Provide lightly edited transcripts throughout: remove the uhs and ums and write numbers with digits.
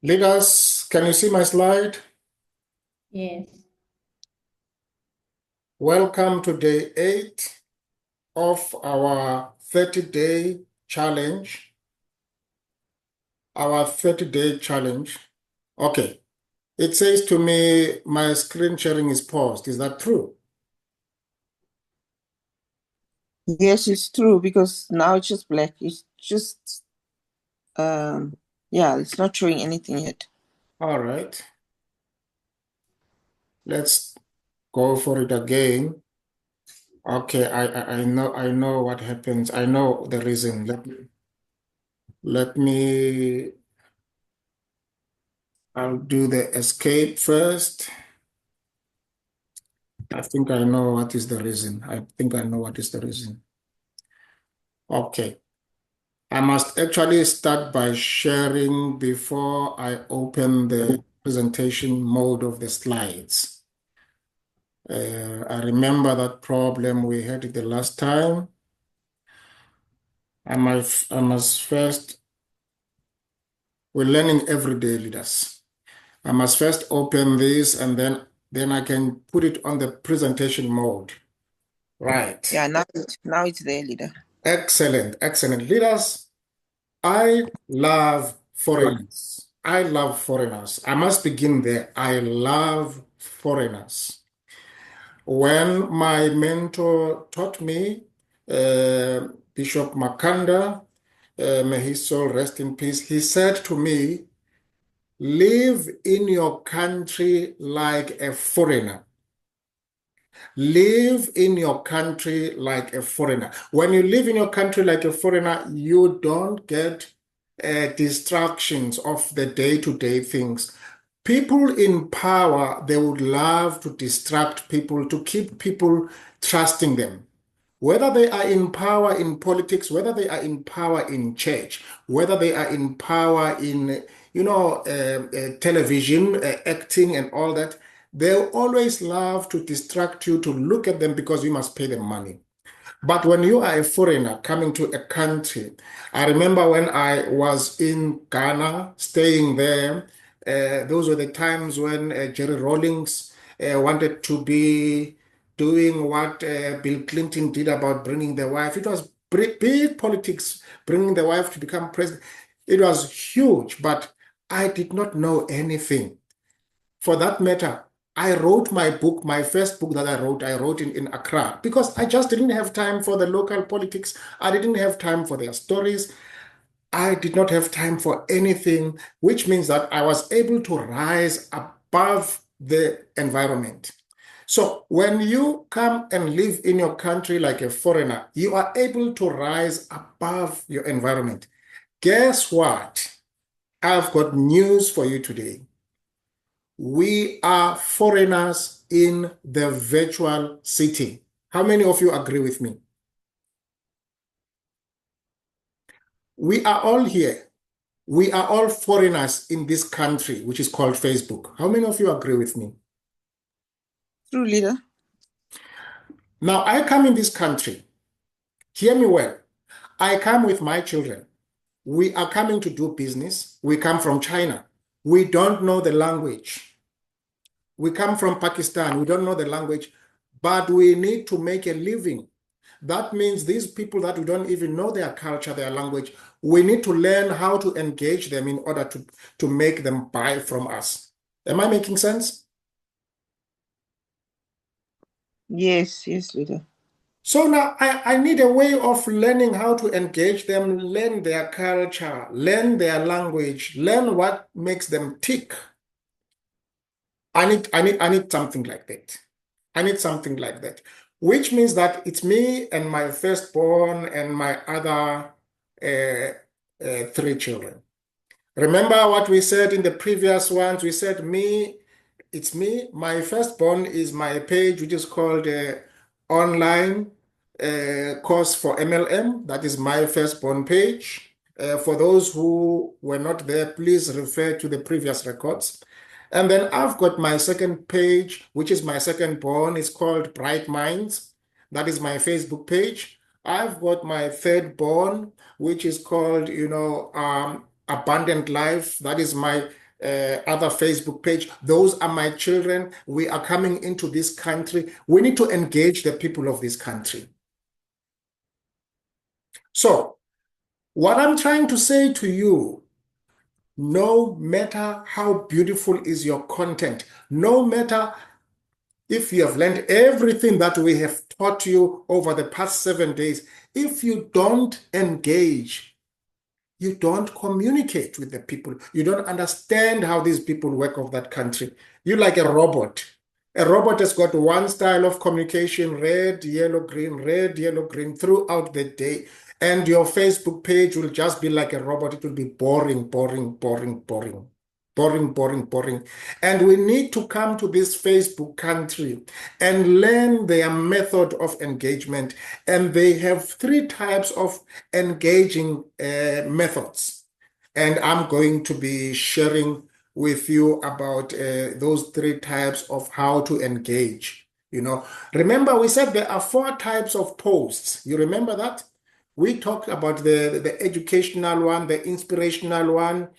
Leaders, can you see my slide? Yes. Welcome to day 8 of our 30-day challenge. Our 30-day challenge. Okay. It says to me, my screen sharing is paused. Is that true? Yes, it's true because now it's just black. It's just, yeah, it's not showing anything yet. All right. Let's go for it again. Okay, I know what happens. I know the reason. I'll do the escape first. I think I know what is the reason. I think I know what is the reason. Okay. I must actually start by sharing before I open the presentation mode of the slides. I remember that problem we had the last time. I must first, we're learning every day, leaders. I must first open this and then I can put it on the presentation mode. Right. Yeah, now it's there, leader. Excellent, excellent. Leaders, I love foreigners. I love foreigners. I must begin there. I love foreigners. When my mentor taught me, Bishop Makanda, may his soul rest in peace, he said to me, live in your country like a foreigner. Live in your country like a foreigner. When you live in your country like a foreigner, you don't get distractions of the day-to-day things. People in power, they would love to distract people, to keep people trusting them. Whether they are in power in politics, whether they are in power in church, whether they are in power in, television, acting and all that, they always love to distract you to look at them because you must pay them money. But when you are a foreigner coming to a country, I remember when I was in Ghana, staying there, those were the times when Jerry Rawlings wanted to be doing what Bill Clinton did about bringing the wife. It was big politics, bringing the wife to become president. It was huge, but I did not know anything. For that matter, I wrote my book, my first book that I wrote in Accra because I just didn't have time for the local politics. I didn't have time for their stories. I did not have time for anything, which means that I was able to rise above the environment. So when you come and live in your country like a foreigner, you are able to rise above your environment. Guess what? I've got news for you today. We are foreigners in the virtual city. How many of you agree with me? We are all here. We are all foreigners in this country, which is called Facebook. How many of you agree with me? True, leader. Now, I come in this country. Hear me well. I come with my children. We are coming to do business. We come from China. We don't know the language. We come from Pakistan. We don't know the language, but we need to make a living. That means these people that we don't even know their culture, their language, we need to learn how to engage them in order to make them buy from us. Am I making sense? Yes, leader. So now I need a way of learning how to engage them, learn their culture, learn their language, learn what makes them tick. I need something like that. I need something like that, which means that it's me and my firstborn and my other 3 children. Remember what we said in the previous ones? We said it's me. My firstborn is my page, which is called Online Course for MLM. That is my firstborn page. For those who were not there, please refer to the previous records. And then I've got my second page, which is my second born. It's called Bright Minds. That is my Facebook page. I've got my third born, which is called, Abundant Life. That is my other Facebook page. Those are my children. We are coming into this country. We need to engage the people of this country. So, what I'm trying to say to you, no matter how beautiful is your content, no matter if you have learned everything that we have taught you over the past 7 days, if you don't engage, you don't communicate with the people, you don't understand how these people work of that country. You're like a robot. A robot has got one style of communication, red, yellow, green, throughout the day. And your Facebook page will just be like a robot. It will be boring, boring, boring, boring. Boring, boring, boring. And we need to come to this Facebook country and learn their method of engagement. And they have 3 types of engaging methods. And I'm going to be sharing with you about those 3 types of how to engage. Remember we said there are 4 types of posts. You remember that? We talked about the educational one, the inspirational one.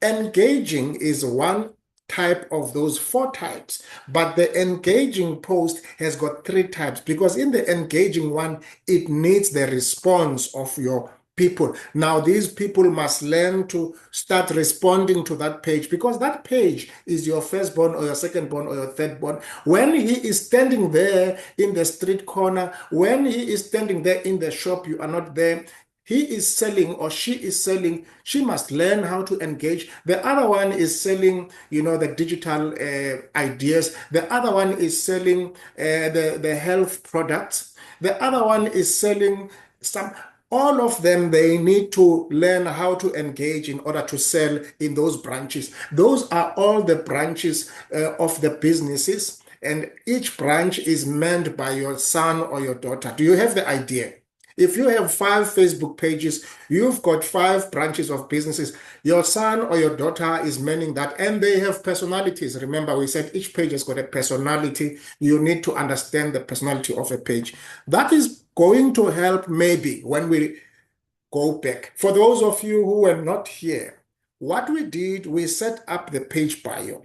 Engaging is one type of those 4 types, but the engaging post has got 3 types, because in the engaging one, it needs the response of your people. Now, these people must learn to start responding to that page, because that page is your firstborn or your secondborn or your thirdborn. When he is standing there in the street corner, when he is standing there in the shop, you are not there. He is selling or she is selling. She must learn how to engage. The other one is selling, the digital ideas. The other one is selling the health products. The other one is selling all of them. They need to learn how to engage in order to sell in those branches. Those are all the branches of the businesses, and each branch is manned by your son or your daughter. Do you have the idea? If you have 5 Facebook pages, you've got 5 branches of businesses. Your son or your daughter is manning that, and they have personalities. Remember, we said each page has got a personality. You need to understand the personality of a page. That is going to help maybe when we go back. For those of you who were not here, what we did, we set up the page bio.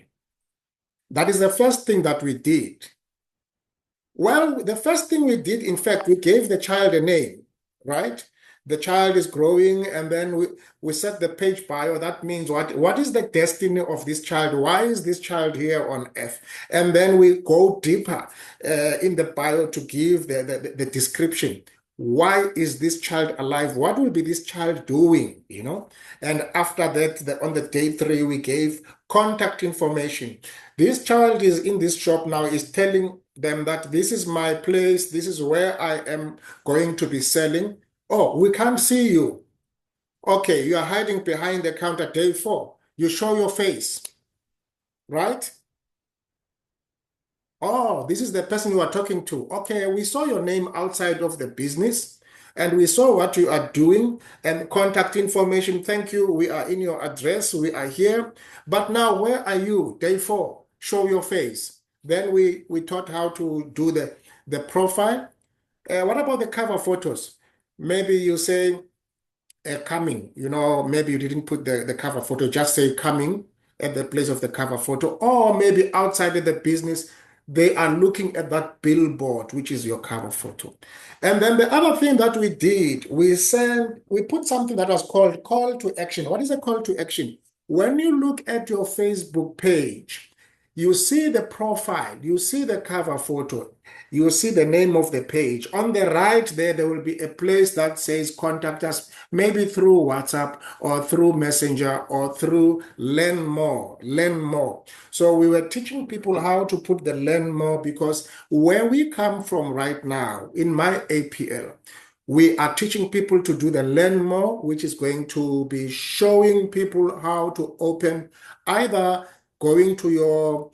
That is the first thing that we did. Well, the first thing we did, in fact, we gave the child a name, right? The child is growing, and then we set the page bio. That means what is the destiny of this child? Why is this child here on earth? And then we go deeper in the bio to give the description. Why is this child alive? What will be this child doing? And after that, on the day 3, we gave contact information. This child is in this shop now, is telling them that this is my place, this is where I am going to be selling. Oh, we can't see you. Okay, you are hiding behind the counter. Day 4, you show your face, right? Oh, this is the person you are talking to. Okay, we saw your name outside of the business, and we saw what you are doing and contact information. Thank you. We are in your address. We are here. But now, where are you? Day 4, show your face. Then we taught how to do the profile. What about the cover photos? Maybe you say coming, maybe you didn't put the cover photo, just say coming at the place of the cover photo. Or maybe outside of the business, they are looking at that billboard, which is your cover photo. And then the other thing that we did, we put something that was called call to action. What is a call to action? When you look at your Facebook page, you see the profile, you see the cover photo, you see the name of the page. On the right there will be a place that says contact us, maybe through WhatsApp or through Messenger or through Learn More. So we were teaching people how to put the Learn More, because where we come from right now in my APL, we are teaching people to do the Learn More, which is going to be showing people how to open, either going to your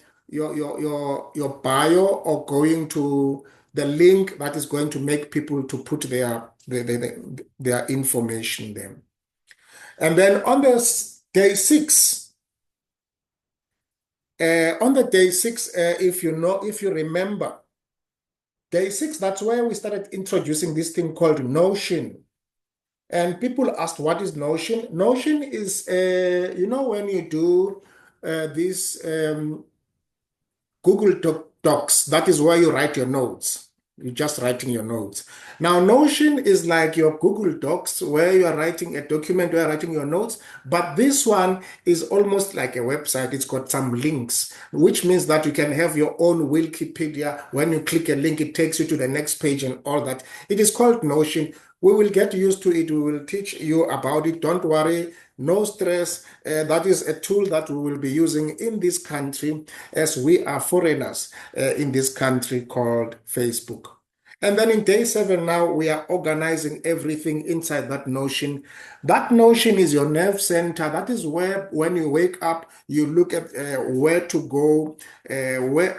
bio or going to the link that is going to make people to put their information there. And then on the day 6, if you remember, day 6, that's where we started introducing this thing called Notion. And people asked, what is Notion? Notion is, when you do this Google Docs, that is where you write your notes. You're just writing your notes. Now, Notion is like your Google Docs where you are writing a document, where you're writing your notes. But this one is almost like a website. It's got some links, which means that you can have your own Wikipedia. When you click a link, it takes you to the next page and all that. It is called Notion. We will get used to it. We will teach you about it. Don't worry. No stress. That is a tool that we will be using in this country as we are foreigners in this country called Facebook. And then in day 7 now, we are organizing everything inside that Notion. That Notion is your nerve center. That is where, when you wake up, you look at where to go,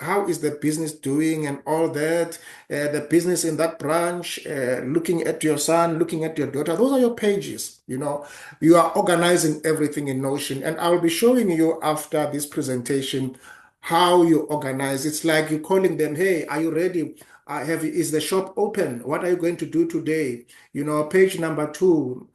how is the business doing and all that, the business in that branch, looking at your son, looking at your daughter. Those are your pages, You are organizing everything in Notion. And I'll be showing you after this presentation how you organize. It's like you're calling them, hey, are you ready? Is the shop open? What are you going to do today? Page number 2.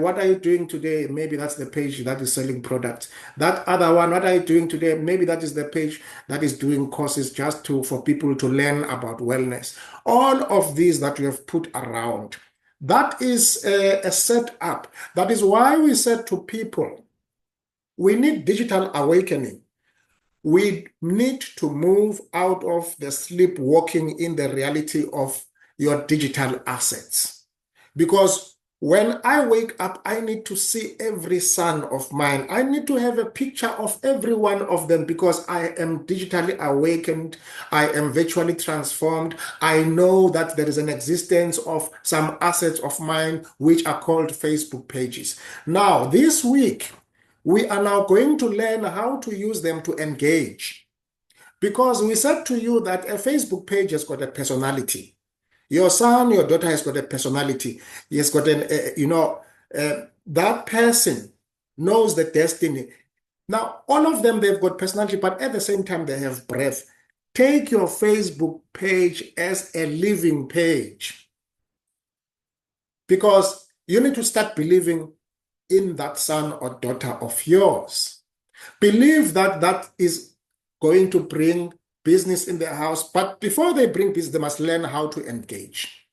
What are you doing today? Maybe that's the page that is selling products. That other one, what are you doing today? Maybe that is the page that is doing courses just for people to learn about wellness. All of these that we have put around. That is a setup. That is why we said to people, we need digital awakening. We need to move out of the sleepwalking in the reality of your digital assets. Because when I wake up, I need to see every son of mine. I need to have a picture of every one of them because I am digitally awakened. I am virtually transformed. I know that there is an existence of some assets of mine which are called Facebook pages. Now, this week, we are now going to learn how to use them to engage. Because we said to you that a Facebook page has got a personality. Your son, your daughter has got a personality. He has got that person knows the destiny. Now, all of them, they've got personality, but at the same time, they have breath. Take your Facebook page as a living page. Because you need to start believing in that son or daughter of yours. Believe that that is going to bring business in their house, but before they bring business, they must learn how to engage.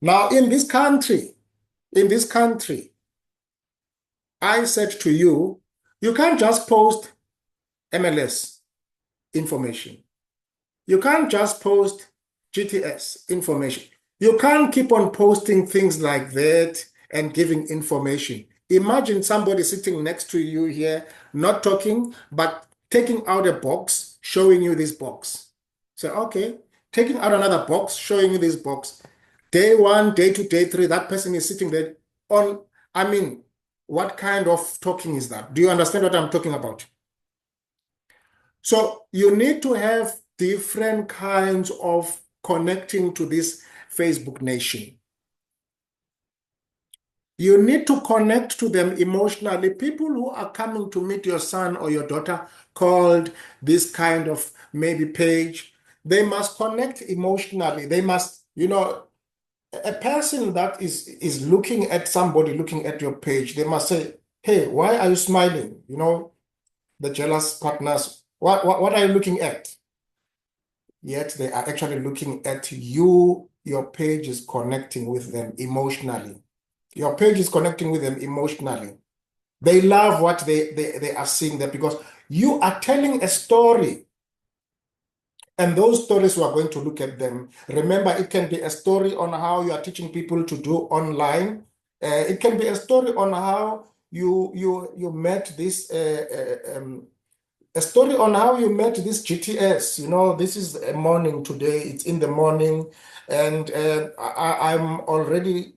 Now, in this country, I said to you, you can't just post MLS information. You can't just post GTS information. You can't keep on posting things like that and giving information. Imagine somebody sitting next to you here, not talking, but taking out a box, showing you this box. So, okay, taking out another box, showing you this box. Day 1, day 2, day 3, that person is sitting there what kind of talking is that? Do you understand what I'm talking about? So you need to have different kinds of connecting to this Facebook nation. You need to connect to them emotionally. People who are coming to meet your son or your daughter called this kind of maybe page, they must connect emotionally. They must, a person that is looking at somebody looking at your page, they must say, hey, why are you smiling? The jealous partners, what are you looking at? Yet they are actually looking at you. Your page is connecting with them emotionally. Your page is connecting with them emotionally. They love what they are seeing there because you are telling a story. And those stories, we are going to look at them. Remember, it can be a story on how you are teaching people to do online. It can be a story on how you met this a story on how you met this GTS. This is a morning today. It's in the morning, and I've already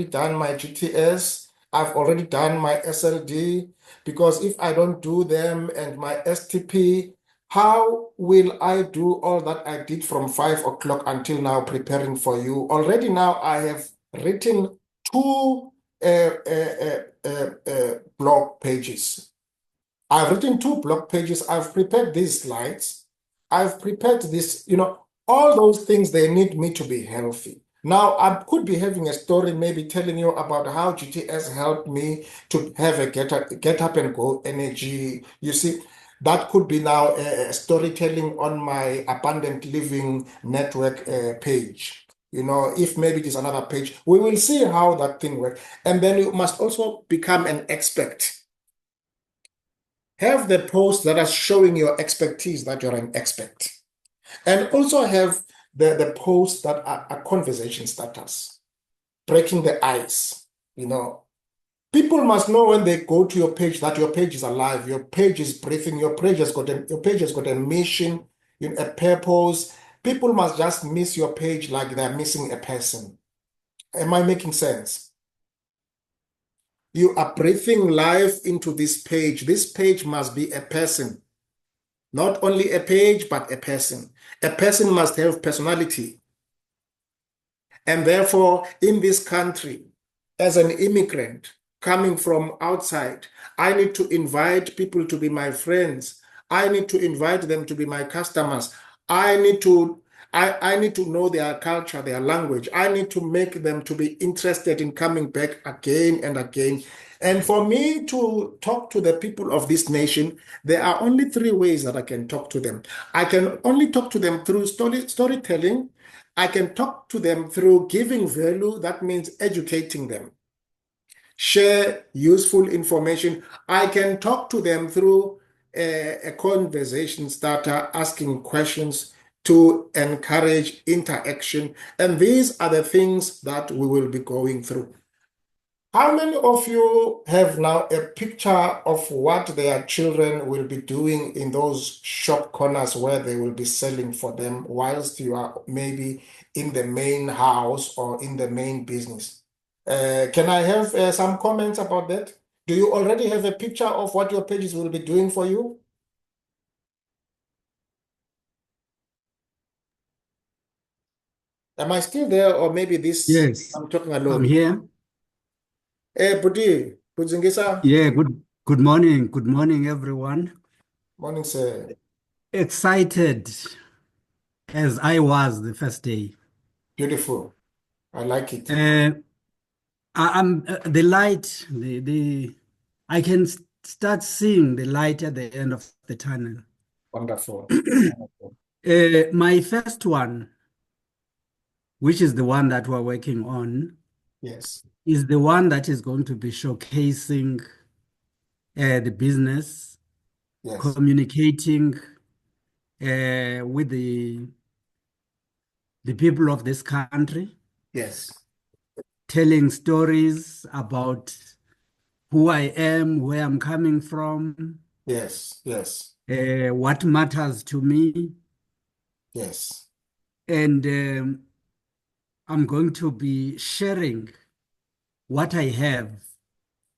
done my GTS. I've already done my SLD because if I don't do them and my STP, how will I do all that I did from 5 o'clock until now preparing for you? Already now I have written 2 blog pages. I've written 2 blog pages. I've prepared these slides. I've prepared this, all those things, they need me to be healthy. Now, I could be having a story, maybe telling you about how GTS helped me to have a get up and go energy. You see, that could be now a storytelling on my Abundant Living Network page. You know, if maybe it is another page, we will see how that thing works. And then you must also become an expert. Have the posts that are showing your expertise that you're an expert. And also have the posts that are conversation starters, breaking the ice. You know, people must know when they go to your page that your page is alive, your page is breathing, your page has got a mission, you know, a purpose. People must just miss your page like they're missing a person. Am I making sense? You are breathing life into this page. This page must be a person, not only a page, but a person. A person must have personality. And therefore, in this country, as an immigrant coming from outside, I need to invite people to be my friends. I need to invite them to be my customers. I need to I need to know their culture, their language. I need to make them to be interested in coming back again and again. And for me to talk to the people of this nation, there are only three ways that I can talk to them. I can only talk to them through storytelling. I can talk to them through giving value, that means educating them. Share useful information. I can talk to them through a conversation starter, asking questions to encourage interaction. And these are the things that we will be going through. How many of you have now a picture of what their children will be doing in those shop corners where they will be selling for them whilst you are maybe in the main house or in the main business? Can I have some comments about that? Do you already have a picture of what your pages will be doing for you? Am I still there, or maybe this Yes, I'm talking I'm alone? here. Budi, Budzingisa, Yeah, good morning. Good morning, everyone. morning, sir. Excited as I was the first day. Beautiful. I like it. Uh, I'm the light, I can start seeing the light at the end of the tunnel. Wonderful. Wonderful. My first one, which is the one that we're working on, Yes. is the one that is going to be showcasing the business, Yes. communicating with the people of this country, Yes. telling stories about who I am, where I'm coming from, Yes. Yes. what matters to me. Yes. And I'm going to be sharing what I have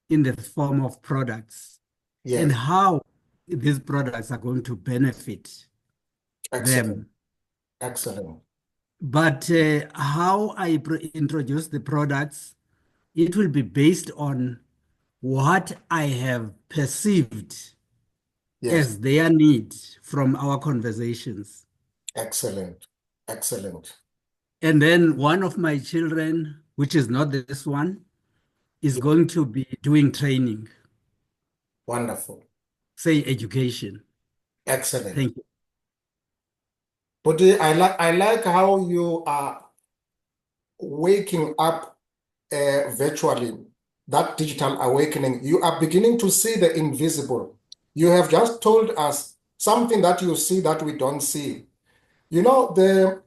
in the form of products and Yes. how these products are going to benefit Excellent. them. Excellent. But how I introduce the products, it will be based on what I have perceived Yes. as their need from our conversations. Excellent. Excellent. And then one of my children, which is not this one, is Yeah. going to be doing training, Wonderful. say education. Excellent. Thank you. But I like how you are waking up virtually, that digital awakening. You are beginning to see the invisible. You have just told us something that you see that we don't see. You know, the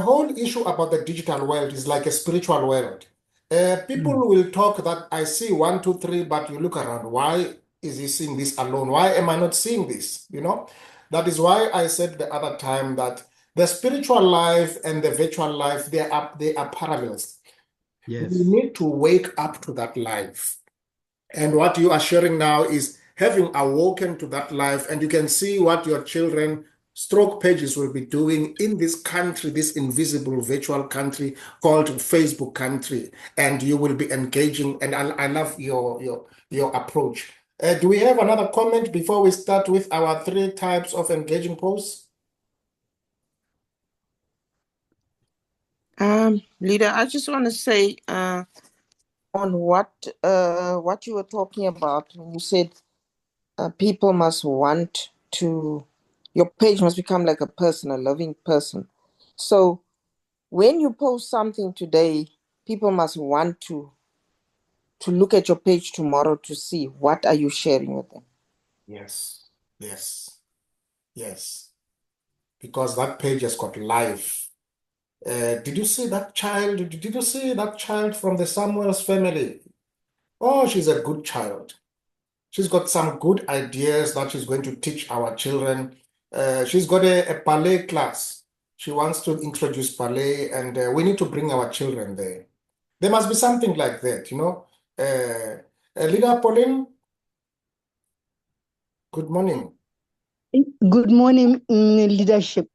whole issue about the digital world is like a spiritual world. Mm. People will talk that I see one, two, three, but you look around. Why is he seeing this alone? Why am I not seeing this? You know, that is why I said the other time that the spiritual life and the virtual life, they are parallels. We Yes. need to wake up to that life. And what you are sharing now is having awoken to that life, and you can see what your children stroke pages will be doing in this country, this invisible virtual country called Facebook country, and you will be engaging. And I love your approach. Do we have another comment before we start with our three types of engaging posts? Leader, I just want to say on what you were talking about when you said people must want to, your page must become like a person, a living person. So when you post something today, people must want to look at your page tomorrow to see what are you sharing with them. Yes, yes, yes. Because that page has got life. Did you see that child? Did you see that child from the Samuels family? Oh, she's a good child. She's got some good ideas that she's going to teach our children. She's got a ballet class. She wants to introduce ballet, and we need to bring our children there. There must be something like that, you know. Leader Pauline, good morning. Good morning, leadership.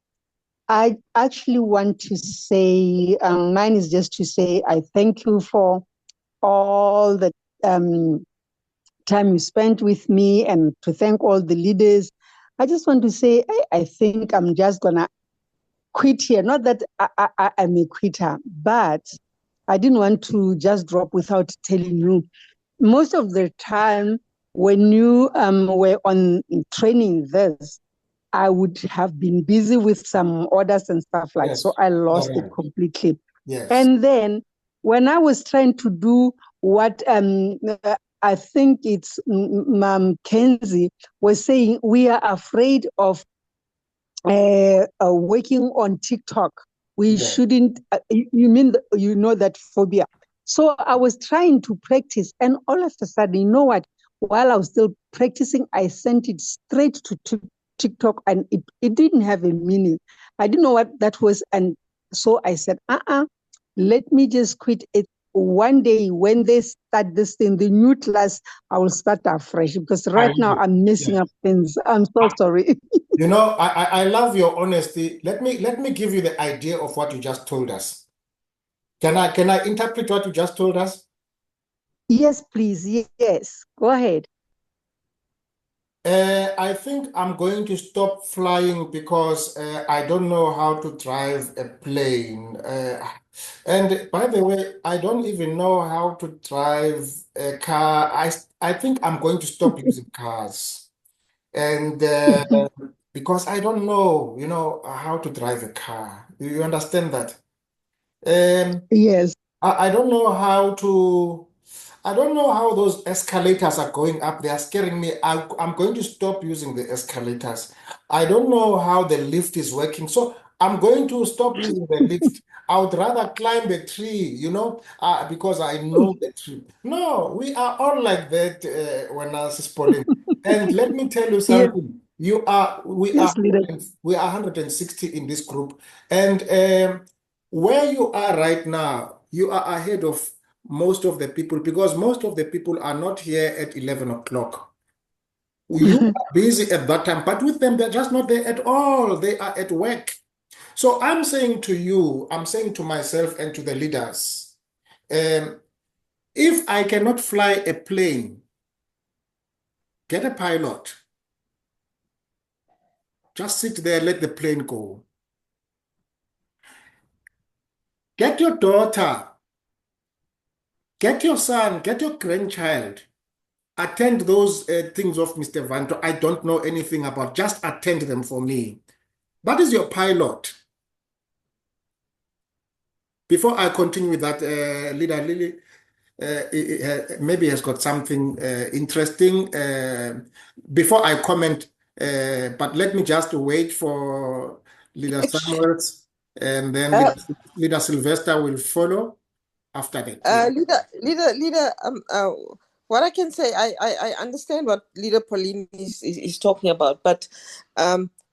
I actually want to say, mine is just to say, I thank you for all the time you spent with me and to thank all the leaders. I just want to say, I think I'm just going to quit here. Not that I'm a quitter, but I didn't want to just drop without telling you. Most of the time, when you were on training this, I would have been busy with some orders and stuff like so Yes, I lost it correct. completely. Yes. And then when I was trying to do what I think it's Kenzie was saying, we are afraid of working on TikTok. We Yeah. shouldn't, you mean, you know, that phobia. So I was trying to practice, and all of a sudden, you know what? While I was still practicing, I sent it straight to TikTok, and it didn't have a meaning. I didn't know what that was. And so I said, let me just quit it. One day when they start this thing, the new class, I will start afresh because right now I'm messing up things. I'm so sorry. You know, I love your honesty. Let me give you the idea of what you just told us. Can I interpret what you just told us? Yes, please. Yes. Go ahead. I think I'm going to stop flying because I don't know how to drive a plane. And by the way, I don't even know how to drive a car. I think I'm going to stop using cars. And because I don't know, you know, how to drive a car. Do you understand that? Yes. I don't know how to, I don't know how those escalators are going up. They are scaring me. I'm going to stop using the escalators. I don't know how the lift is working. So I'm going to stop using the lift. I would rather climb a tree, you know, because I know the tree. No, we are all like that when I was Pauline. And let me tell you Yes. something. Yes, leader. We are 160 in this group. And where you are right now, you are ahead of most of the people because most of the people are not here at 11 o'clock. You are busy at that time, but with them, they're just not there at all. They are at work. So I'm saying to you, I'm saying to myself and to the leaders, if I cannot fly a plane, get a pilot. Just sit there, let the plane go. Get your daughter, get your son, get your grandchild. Attend those things of Mr. Vanto. I don't know anything about. Just attend them for me. That is your pilot. Before I continue with that, Leader Lily maybe has got something interesting. Before I comment, but let me just wait for Leader Samuels, and then Leader Sylvester will follow after that. Yeah. Leader, what I can say, I understand what Leader Pauline is talking about, but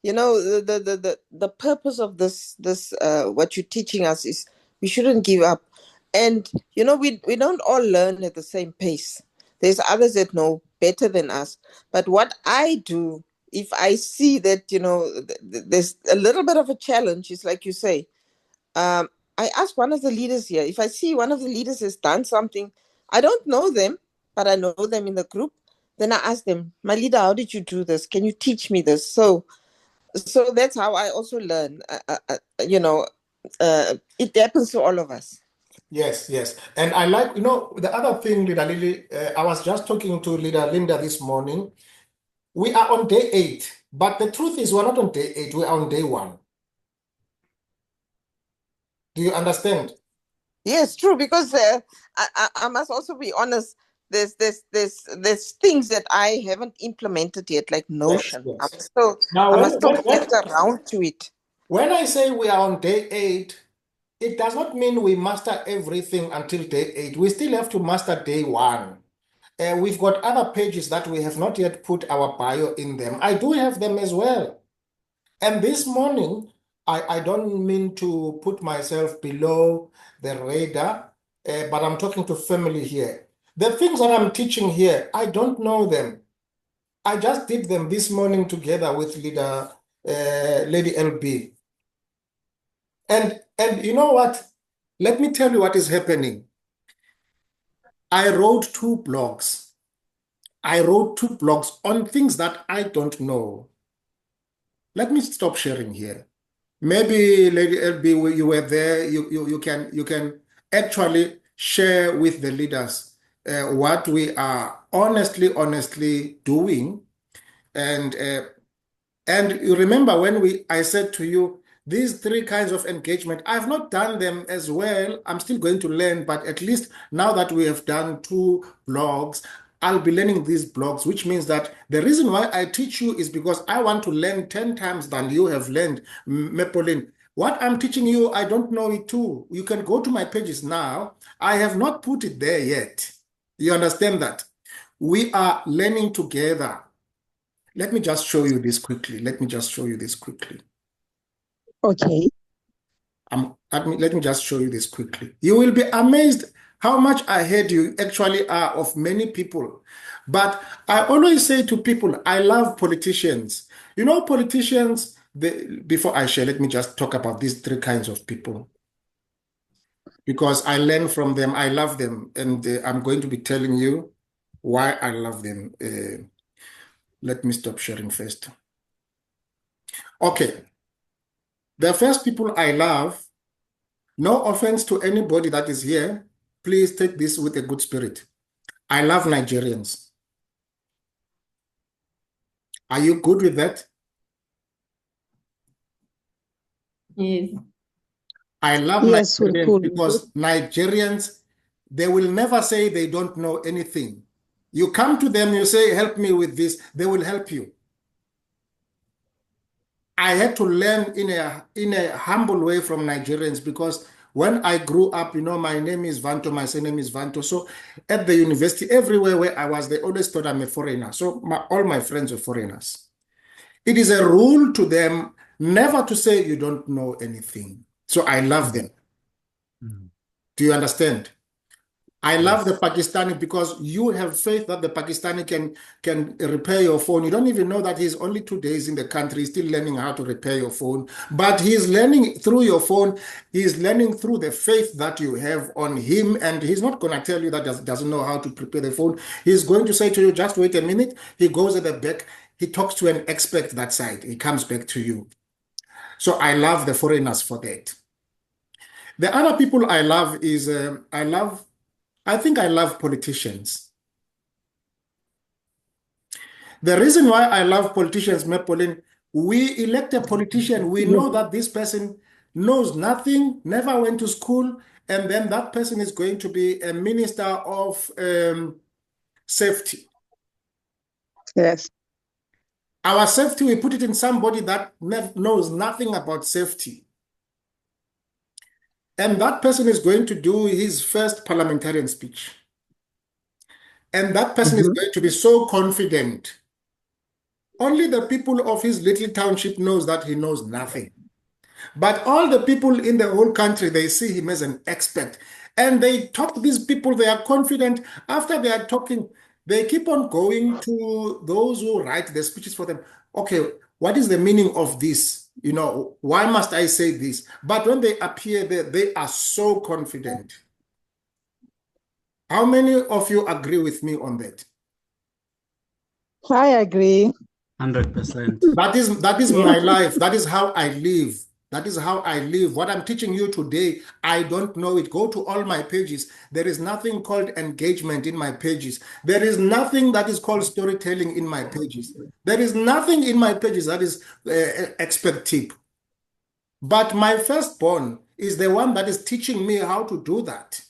you know, the purpose of this what you're teaching us is we shouldn't give up. And you know, we don't all learn at the same pace. There's others that know better than us. But what I do, if I see that, you know, there's a little bit of a challenge, it's like you say, I ask one of the leaders here, if I see one of the leaders has done something, I don't know them, but I know them in the group, then I ask them, my leader, how did you do this? Can you teach me this? So that's how I also learn. You know, it happens to all of us. Yes, yes. And I like, the other thing, Leader Lily, I was just talking to Leader Linda this morning. We are on day 8, but the truth is we're not on day 8, we're on day 1. Do you understand? Yes, true. Because I must also be honest. There's things that I haven't implemented yet, like Yes, Notion. yes. I Now, must still get around to it. when I say we are on day 8, it does not mean we master everything until day 8. We still have to master day 1. We've got other pages that we have not yet put our bio in them. I do have them as well. And this morning, I don't mean to put myself below the radar, but I'm talking to family here. The things that I'm teaching here, I don't know them. I just did them this morning together with Lady LB. And you know what? Let me tell you what is happening. I wrote 2 blogs. I wrote 2 blogs on things that I don't know. Let me stop sharing here. Maybe Lady LB, you were there. You can actually share with the leaders what we are honestly doing, and you remember when I said to you these 3 kinds of engagement. I've not done them as well. I'm still going to learn, but at least now that we have done 2 blogs, I'll be learning these blogs, which means that the reason why I teach you is because I want to learn 10 times than you have learned, Mepolin. What I'm teaching you, I don't know it too. You can go to my pages now. I have not put it there yet. You understand that? We are learning together. Let me just show you this quickly. Okay. Let me just show you this quickly. You will be amazed how much ahead you actually are of many people. But I always say to people, I love politicians. Politicians, before I share, let me just talk about these 3 kinds of people. Because I learn from them, I love them, and I'm going to be telling you why I love them. Let me stop sharing first. Okay. The first people I love, no offense to anybody that is here, please take this with a good spirit. I love Nigerians. Are you good with that? Yes. I love Yes, we're Nigerians cool. because Nigerians, they will never say they don't know anything. You come to them, you say, help me with this, they will help you. I had to learn in a humble way from Nigerians because when I grew up, my name is Vanto, my surname is Vanto. So at the university, everywhere where I was, they always thought I'm a foreigner. So all my friends were foreigners. It is a rule to them never to say you don't know anything. So I love them. Do you understand? I love the Pakistani because you have faith that the Pakistani can repair your phone. You don't even know that he's only 2 days in the country, he's still learning how to repair your phone. But he's learning through your phone, he's learning through the faith that you have on him, and he's not going to tell you that doesn't know how to prepare the phone. He's going to say to you, just wait a minute. He goes at the back, he talks to an expert that side, he comes back to you. So I love the foreigners for that. The other people I love is, I think I love politicians. The reason why I love politicians, Pauline, we elect a politician, we know that this person knows nothing, never went to school, and then that person is going to be a minister of safety. Yes. Our safety, we put it in somebody that knows nothing about safety. And that person is going to do his first parliamentarian speech. And that person is going to be so confident. Only the people of his little township knows that he knows nothing. But all the people in the whole country, they see him as an expert. And they talk to these people, they are confident. After they are talking, they keep on going to those who write the speeches for them. Okay, what is the meaning of this? Why must I say this? But when they appear there, they are so confident. How many of you agree with me on that? I agree. 100%. That is my life. That is how I live. That is how I live. What I'm teaching you today, I don't know it. Go to all my pages. There is nothing called engagement in my pages. There is nothing that is called storytelling in my pages. There is nothing in my pages that is expert tip. But my firstborn is the one that is teaching me how to do that.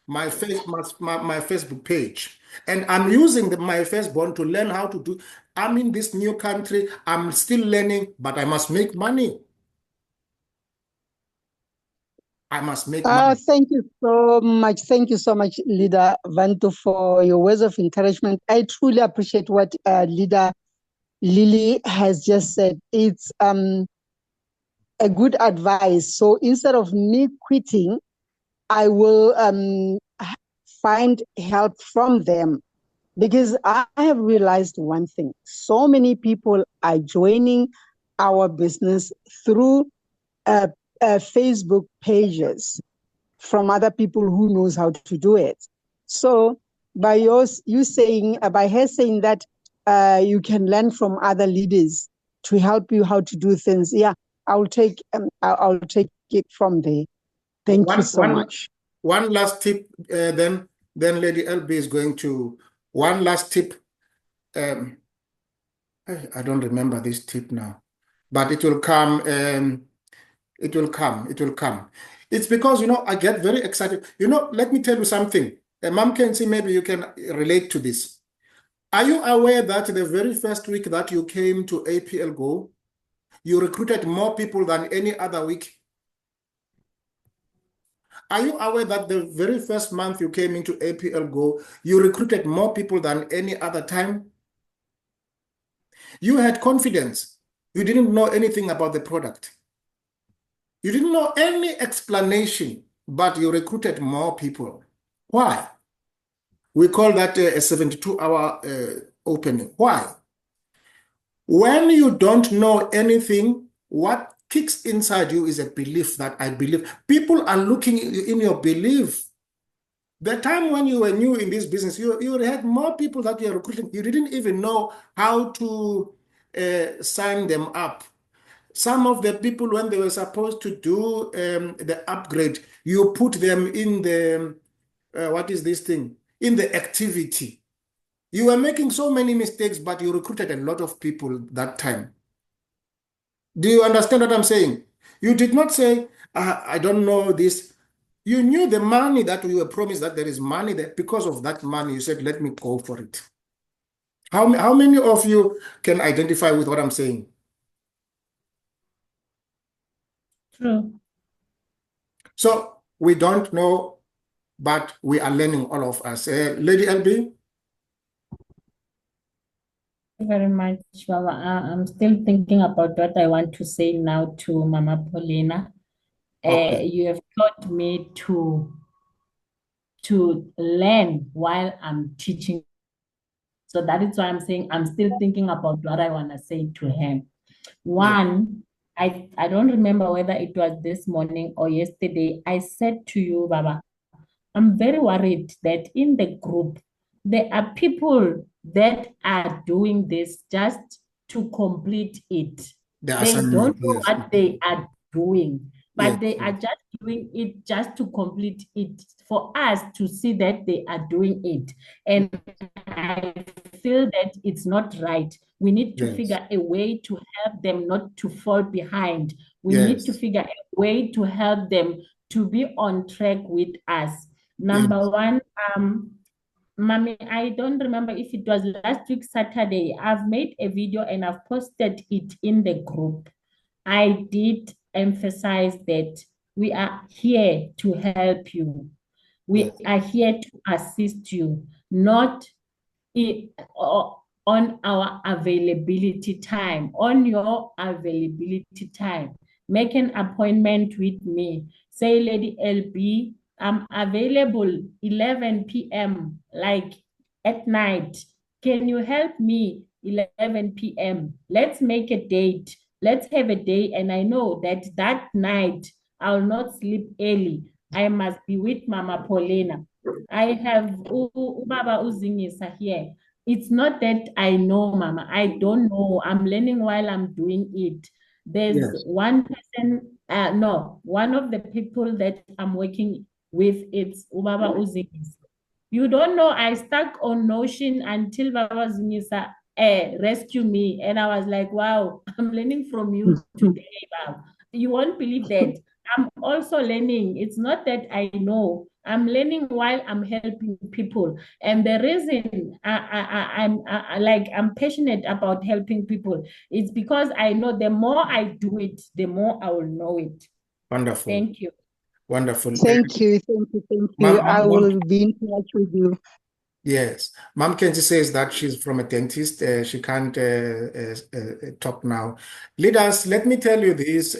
My Facebook page. And I'm using my firstborn to learn how to do. I'm in this new country. I'm still learning, but I must make money. I must make money. Thank you so much. Thank you so much, Leader Vantu, for your words of encouragement. I truly appreciate what Leader Lily has just said. It's a good advice. So instead of me quitting, I will find help from them, because I have realized one thing. So many people are joining our business through Facebook pages from other people who knows how to do it. So by her saying that you can learn from other leaders to help you how to do things. Yeah, I'll take it from there. Thank you so much. One last tip, then Lady LB is going to, one last tip. I don't remember this tip now, but it will come. It will come. It will come. It's because, I get very excited. Let me tell you something. Mom Kenzie, maybe you can relate to this. Are you aware that the very first week that you came to APL Go, you recruited more people than any other week? Are you aware that the very first month you came into APL Go, you recruited more people than any other time? You had confidence. You didn't know anything about the product. You didn't know any explanation, but you recruited more people. Why? We call that a 72-hour opening. Why? When you don't know anything, what kicks inside you is a belief that I believe. People are looking in your belief. The time when you were new in this business, you had more people that you are recruiting. You didn't even know how to sign them up. Some of the people, when they were supposed to do the upgrade, you put them in the, what is this thing? In the activity. You were making so many mistakes, but you recruited a lot of people that time. Do you understand what I'm saying? You did not say, I don't know this. You knew the money that we were promised, that there is money there. Because of that money, you said, let me go for it. How many of you can identify with what I'm saying? True. So we don't know, but we are learning, all of us. Lady LB? Very much. Well, I'm still thinking about what I want to say now to Mama Paulina. Okay. You have taught me to learn while I'm teaching. So that is why I'm saying I'm still thinking about what I want to say to him. One, I don't remember whether it was this morning or yesterday. I said to you, Baba, I'm very worried that in the group, there are people that are doing this just to complete it. The They assignment, don't know yes. what they are doing, but Yes, they are yes. just doing it just to complete it for us to see that they are doing it. And I feel that it's not right. We need to Yes. figure a way to help them not to fall behind. We need to Yes. figure a way to help them to be on track with us. Number one, Mommy, I don't remember if it was last week, Saturday. I've made a video and I've posted it in the group. I did emphasize that we are here to help you. We Yes. are here to assist you, not on our availability time, on your availability time. Make an appointment with me. Say, Lady LB, I'm available 11 p.m., like at night. Can you help me 11 p.m.? Let's make a date. Let's have a day. And I know that that night I'll not sleep early. I must be with Mama Paulina. I have Baba Uzingisa here. It's not that I know, Mama. I don't know. I'm learning while I'm doing it. There's Yes. one person No, one of the people that I'm working with, it's Ubaba Uzingisa. You don't know, I stuck on Notion until Baba Zingisa rescue me. And I was like, wow, I'm learning from you today, Baba. You won't believe that. I'm also learning. It's not that I know. I'm learning while I'm helping people. And the reason I'm passionate about helping people is because I know the more I do it, the more I will know it. Wonderful. Thank you. Wonderful. Thank you, thank you, thank you. Mom, I will be in touch with you. yes. Mom Kenzie says that she's from a dentist. She can't talk now. Leaders, let me tell you this.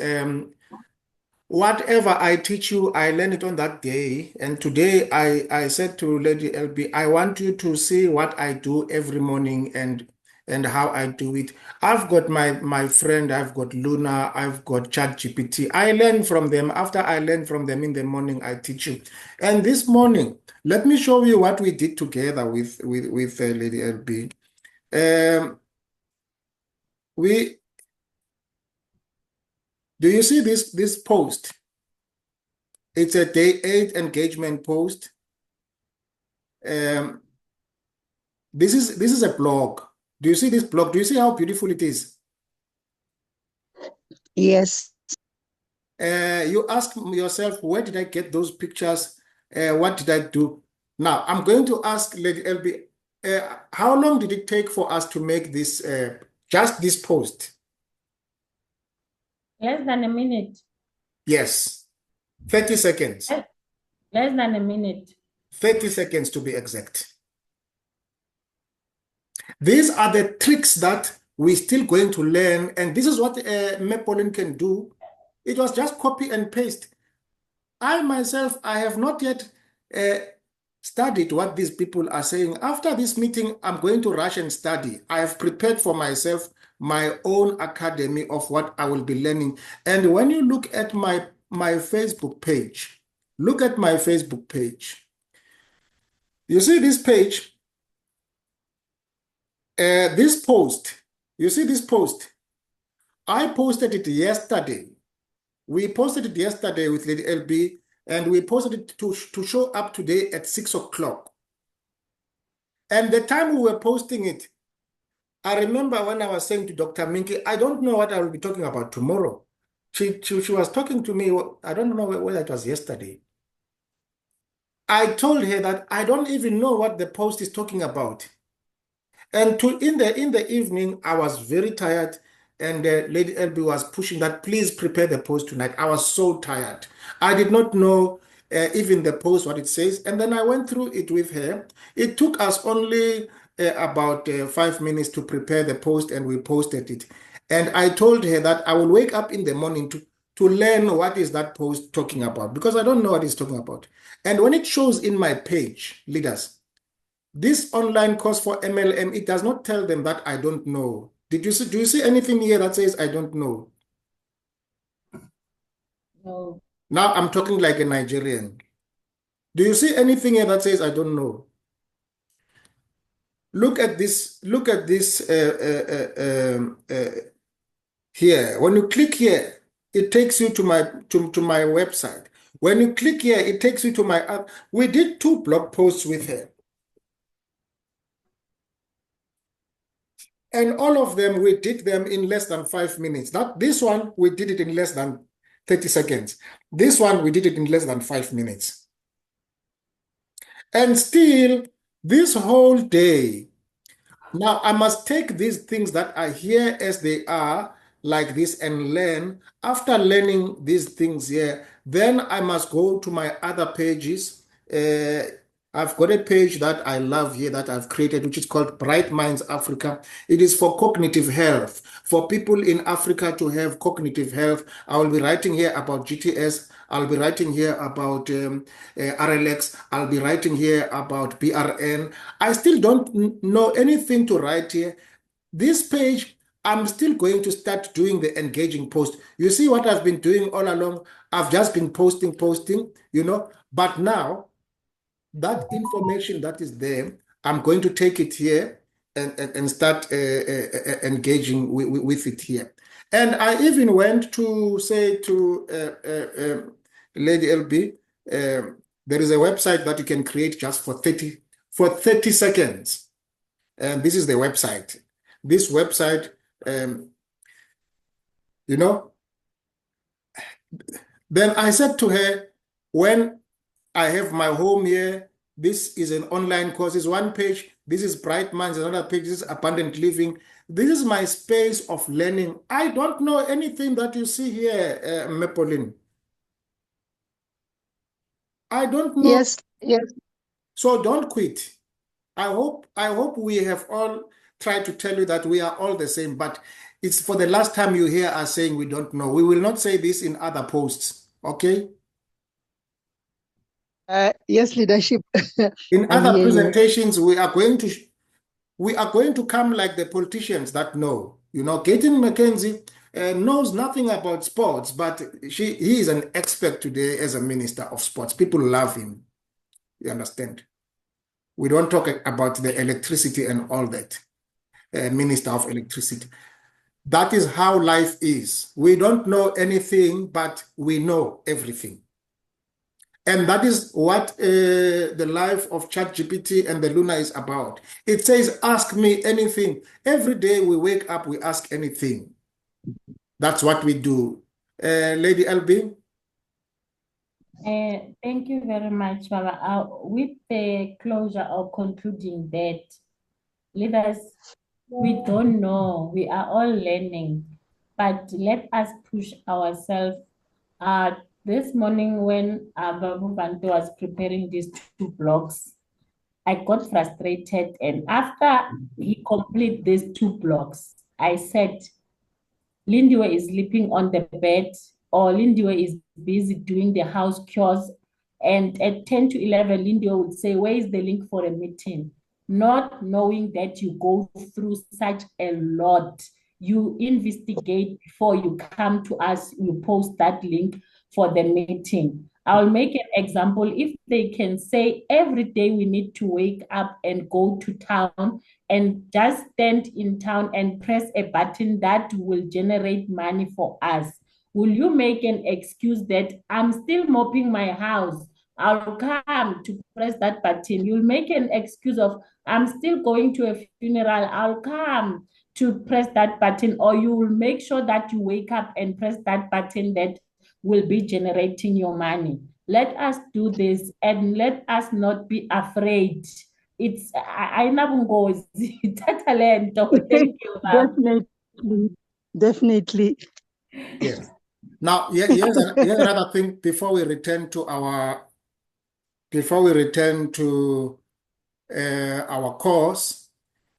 Whatever I teach you, I learn it on that day. And today I said to Lady LB, I want you to see what I do every morning and how I do it. I've got my friend, I've got Luna, I've got ChatGPT. I learn from them. After I learn from them in the morning, I teach you. And this morning, let me show you what we did together with Lady LB. We Do you see this post? It's a day 8 engagement post. This is a blog. Do you see this blog? Do you see how beautiful it is? Yes. You ask yourself, where did I get those pictures? What did I do? Now, I'm going to ask Lady LB, how long did it take for us to make this, just this post? Less than a minute. Yes, 30 seconds. Less than a minute. 30 seconds to be exact. These are the tricks that we're still going to learn, and this is what Pauline can do. It was just copy and paste. I myself, I have not yet studied what these people are saying. After this meeting, I'm going to rush and study. I have prepared for myself my own academy of what I will be learning. And when you look at my Facebook page, look at my Facebook page. You see this page? This post, you see this post? I posted it yesterday. We posted it yesterday with Lady LB, and we posted it to show up today at 6 o'clock. And the time we were posting it, I remember when I was saying to Dr. Minky, I don't know what I will be talking about tomorrow. She was talking to me, I don't know whether it was yesterday. I told her that I don't even know what the post is talking about. And in the evening, I was very tired, and Lady LB was pushing that, please prepare the post tonight. I was so tired. I did not know even the post, what it says. And then I went through it with her. It took us only about 5 minutes to prepare the post, and we posted it. And I told her that I will wake up in the morning to learn what is that post talking about, because I don't know what it's talking about. And when it shows in my page, leaders, this online course for MLM, it does not tell them that I don't know. Do you see anything here that says I don't know? No. Now I'm talking like a Nigerian. Do you see anything here that says I don't know? Look at this here. When you click here, it takes you to my website. When you click here, it takes you to my app. We did 2 blog posts with her. And all of them, we did them in less than 5 minutes. This one, we did it in less than 30 seconds. This one, we did it in less than 5 minutes. And still, this whole day, now I must take these things that I hear as they are, like this, and learn. After learning these things here, then I must go to my other pages. I've got a page that I love here that I've created, which is called Bright Minds Africa. It is for cognitive health, for people in Africa to have cognitive health. I will be writing here about GTS. I'll be writing here about RLX. I'll be writing here about BRN. I still don't know anything to write here. This page, I'm still going to start doing the engaging post. You see what I've been doing all along? I've just been posting, but now that information that is there, I'm going to take it here and start engaging with it here. And I even went to say to Lady LB, there is a website that you can create just for 30 seconds. And this is the website. This website, you know, then I said to her, when I have my home here, this is an online course, it's one page, this is Bright Minds, another page, this is Abundant Living. This is my space of learning. I don't know anything that you see here, Mapeline. I don't know. Yes, yes. So don't quit. I hope we have all tried to tell you that we are all the same, but it's for the last time you hear us saying we don't know. We will not say this in other posts, okay? Yes, leadership. In I other hear you. presentations, we are going to come like the politicians that know. You know, Caitlin McKenzie knows nothing about sports, but he is an expert today as a minister of sports. People love him. You understand? We don't talk about the electricity and all that. Minister of electricity. That is how life is. We don't know anything, but we know everything. And that is what the life of ChatGPT and the Luna is about. It says, ask me anything. Every day we wake up, we ask anything. That's what we do. Lady LB? Thank you very much, Baba. With the closure or concluding that, leaders, we don't know, we are all learning, but let us push ourselves. This morning when Babu Bantu was preparing these 2 blocks, I got frustrated, and after he complete these 2 blocks, I said, Lindiwe is sleeping on the bed, or Lindiwe is busy doing the house chores. And at 10 to 11, Lindiwe would say, where is the link for a meeting? Not knowing that you go through such a lot. You investigate before you come to us, you post that link for the meeting. I'll make an example. If they can say every day we need to wake up and go to town and just stand in town and press a button that will generate money for us, will you make an excuse that I'm still mopping my house, I'll come to press that button? You'll make an excuse of I'm still going to a funeral, I'll come to press that button, or you will make sure that you wake up and press that button that will be generating your money. Let us do this, and let us not be afraid. It's ayinabungozi. Thatha le nto. Thank you, Baba. Definitely. Yes. Now, here's another thing before we return to our course.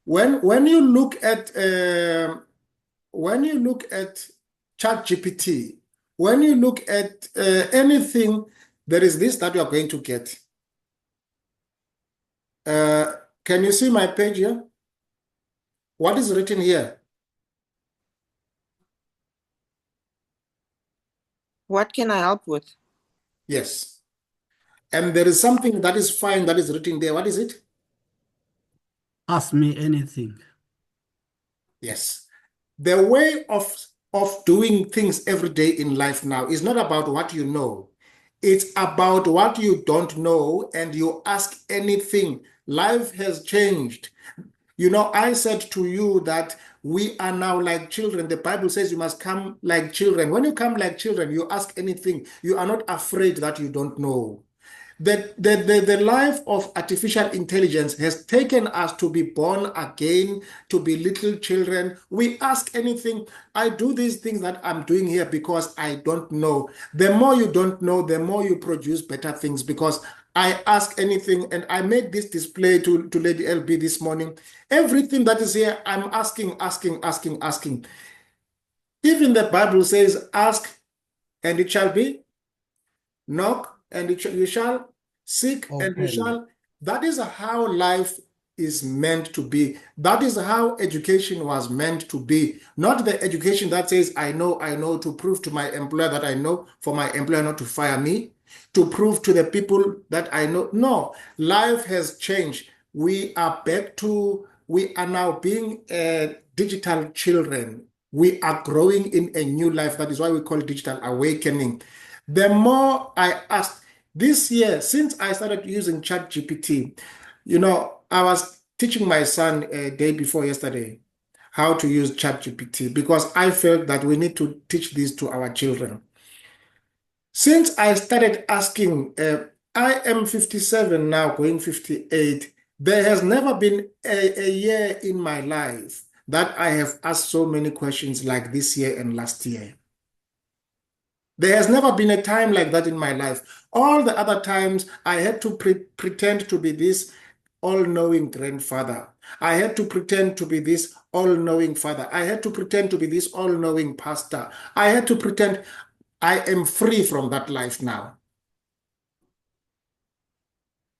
When you look at ChatGPT, when you look at anything, there is this that you are going to get. Can you see my page here? What is written here? What can I help with? Yes. And there is something that is fine that is written there. What is it? Ask me anything. Yes. The way of doing things every day in life now is not about what you know. It's about what you don't know, and you ask anything. Life has changed. You know, I said to you that we are now like children. The Bible says you must come like children. When you come like children, you ask anything. You are not afraid that you don't know. The life of artificial intelligence has taken us to be born again, to be little children. We ask anything. I do these things that I'm doing here because I don't know. The more you don't know, the more you produce better things, because I ask anything, and I made this display to Lady LB this morning. Everything that is here, I'm asking. Even the Bible says, ask and it shall be, knock and you shall, seek and you Open. shall. That is how life is meant to be. That is how education was meant to be. Not the education that says, I know, to prove to my employer that I know, for my employer not to fire me, to prove to the people that I know. No, life has changed. We are now being digital children. We are growing in a new life. That is why we call it digital awakening. The more I asked this year, since I started using ChatGPT, I was teaching my son a day before yesterday how to use ChatGPT because I felt that we need to teach this to our children. Since I started asking, I am 57 now, going 58. There has never been a year in my life that I have asked so many questions like this year and last year. There has never been a time like that in my life. All the other times, I had to pretend to be this all-knowing grandfather. I had to pretend to be this all-knowing father. I had to pretend to be this all-knowing pastor. I had to pretend. I am free from that life now.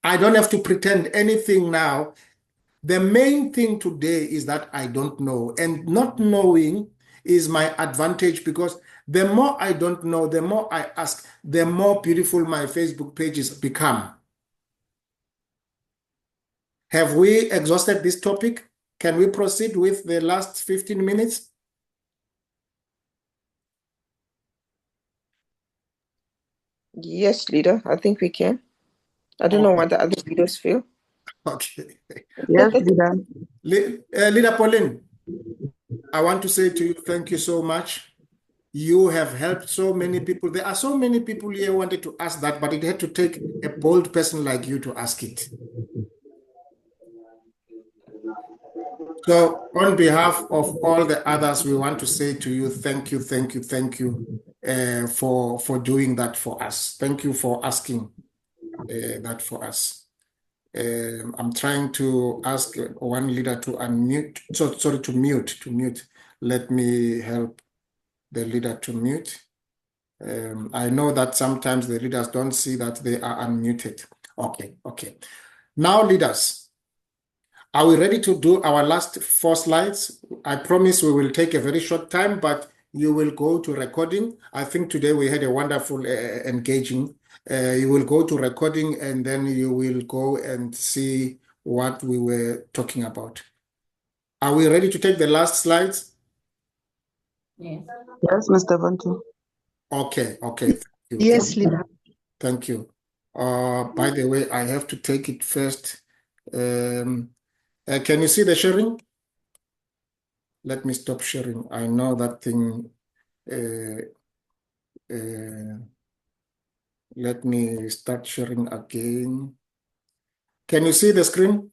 I don't have to pretend anything now. The main thing today is that I don't know, and not knowing is my advantage because the more I don't know, the more I ask, the more beautiful my Facebook pages become. Have we exhausted this topic? Can we proceed with the last 15 minutes? Yes, leader. I think we can. I don't know what the other leaders feel. Okay. Yes, leader. Leader Pauline, I want to say to you, thank you so much. You have helped so many people. There are so many people here who wanted to ask that, but it had to take a bold person like you to ask it. So on behalf of all the others, we want to say to you, thank you, thank you, thank you for doing that for us. Thank you for asking that for us. I'm trying to ask one leader to unmute, sorry, to mute. Let me help the leader to mute. I know that sometimes the leaders don't see that they are unmuted. Okay. Now, leaders, are we ready to do our last 4 slides? I promise we will take a very short time, but you will go to recording. I think today we had a wonderful engaging. You will go to recording and then you will go and see what we were talking about. Are we ready to take the last slides? Yes. Yes, Mr. Bantu. Okay. Thank you. Yes, leader. Thank you. By the way, I have to take it first. Can you see the sharing? Let me stop sharing. I know that thing. Let me start sharing again. Can you see the screen?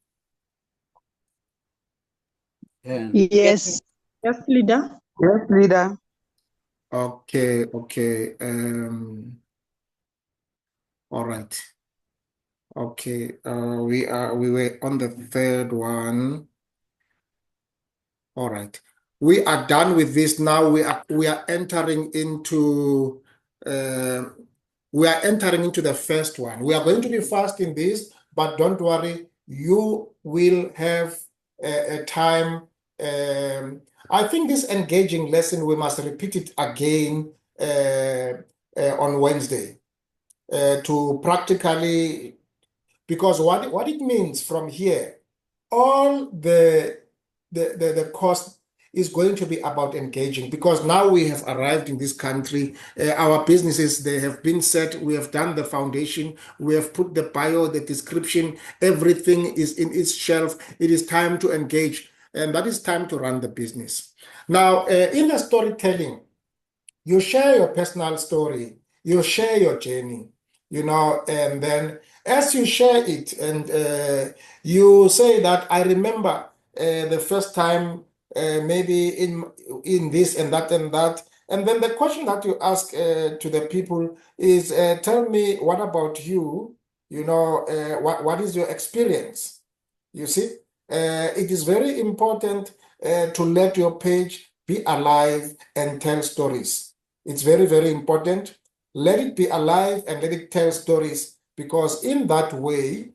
Yes. Yes, leader. Yes, leader. Okay. All right. Okay. We were on the third one. All right. We are done with this now. We are entering into the first one. We are going to be fast in this, but don't worry, you will have a time. I think this engaging lesson, we must repeat it again on Wednesday to practically, because what it means from here, all the cost is going to be about engaging, because now we have arrived in this country. Our businesses, they have been set. We have done the foundation. We have put the bio, the description, everything is in its shelf. It is time to engage, and that is time to run the business. Now, in the storytelling, you share your personal story, you share your journey, and then as you share it and you say that, I remember the first time maybe in this and that and that. And then the question that you ask to the people is, tell me, what about you? What is your experience? You see, it is very important to let your page be alive and tell stories. It's very, very important. Let it be alive and let it tell stories, because in that way,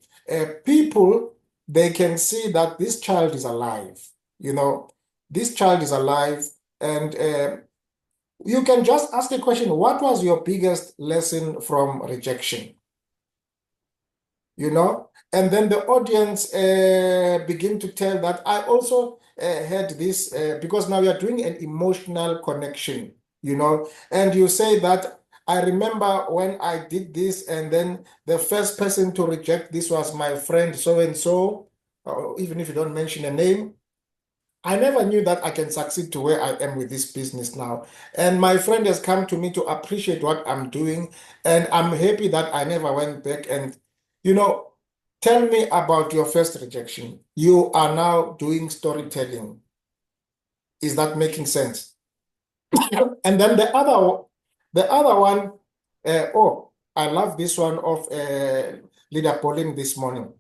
people, they can see that this child is alive. This child is alive, and you can just ask a question: what was your biggest lesson from rejection? you know, and then the audience begin to tell that I also had this because now you're doing an emotional connection, you know, and you say that I remember when I did this, and then the first person to reject this was my friend so and so, even if you don't mention a name. I never knew that I can succeed to where I am with this business now. And my friend has come to me to appreciate what I'm doing. And I'm happy that I never went back. And, you know, tell me about your first rejection. You are now doing storytelling. Is that making sense? And then the other one, oh, I love this one of Leader Pauline this morning.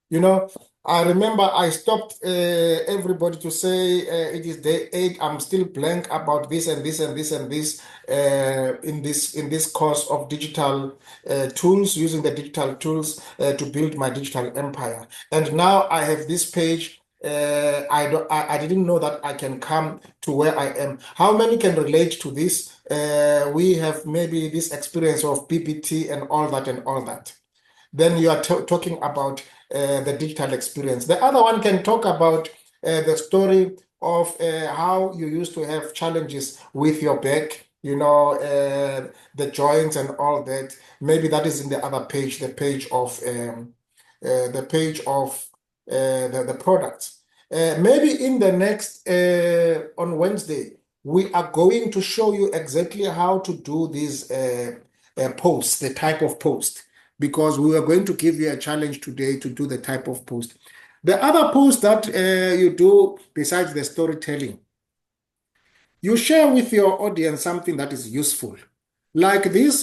You know, I remember I stopped everybody to say it is day 8. I'm still blank about this and this and this and this in this course of digital tools, using the digital tools to build my digital empire. And now I have this page. I didn't know that I can come to where I am. How many can relate to this? We have maybe this experience of PPT and all that and all that. Then you are talking about the digital experience. The other one can talk about the story of how you used to have challenges with your back, you know, the joints and all that. Maybe that is in the other page, the page of the products. Maybe in the next on Wednesday, we are going to show you exactly how to do these posts, the type of post, because we are going to give you a challenge today to do the type of post. The other post that you do besides the storytelling, you share with your audience something that is useful. Like this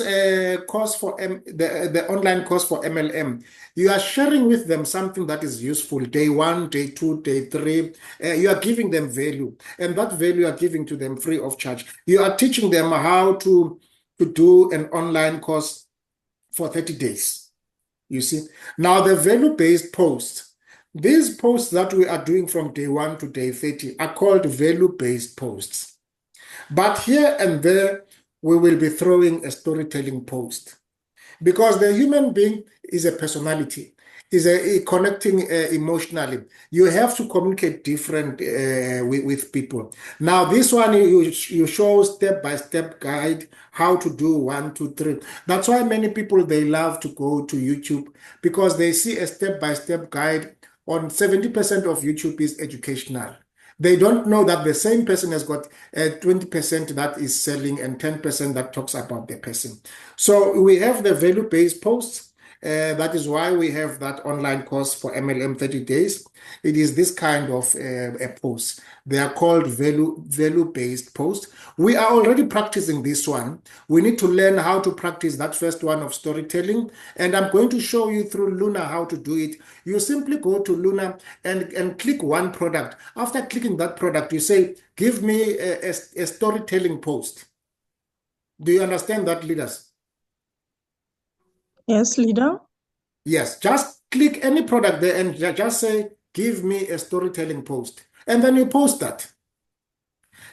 course for the online course for MLM, you are sharing with them something that is useful. Day 1, day 2, day 3, you are giving them value, and that value you are giving to them free of charge. You are teaching them how to do an online course for 30 days. You see, now the value-based posts, these posts that we are doing from day 1 to day 30 are called value-based posts. But here and there, we will be throwing a storytelling post, because the human being is a personality, is a connecting emotionally. You have to communicate different with people. Now, this one you show step-by-step guide how to do 1, 2, 3. That's why many people, they love to go to YouTube, because they see a step-by-step guide. On 70% of YouTube is educational. They don't know that the same person has got 20% that is selling and 10% that talks about the person. So we have the value-based posts. That is why we have that online course for MLM 30 days. It is this kind of a post. They are called value-based posts. We are already practicing this one. We need to learn how to practice that first one of storytelling. And I'm going to show you through Luna how to do it. You simply go to Luna and click one product. After clicking that product, you say, give me a storytelling post. Do you understand that, leaders? Yes, leader. Yes, just click any product there and just say, give me a storytelling post. And then you post that.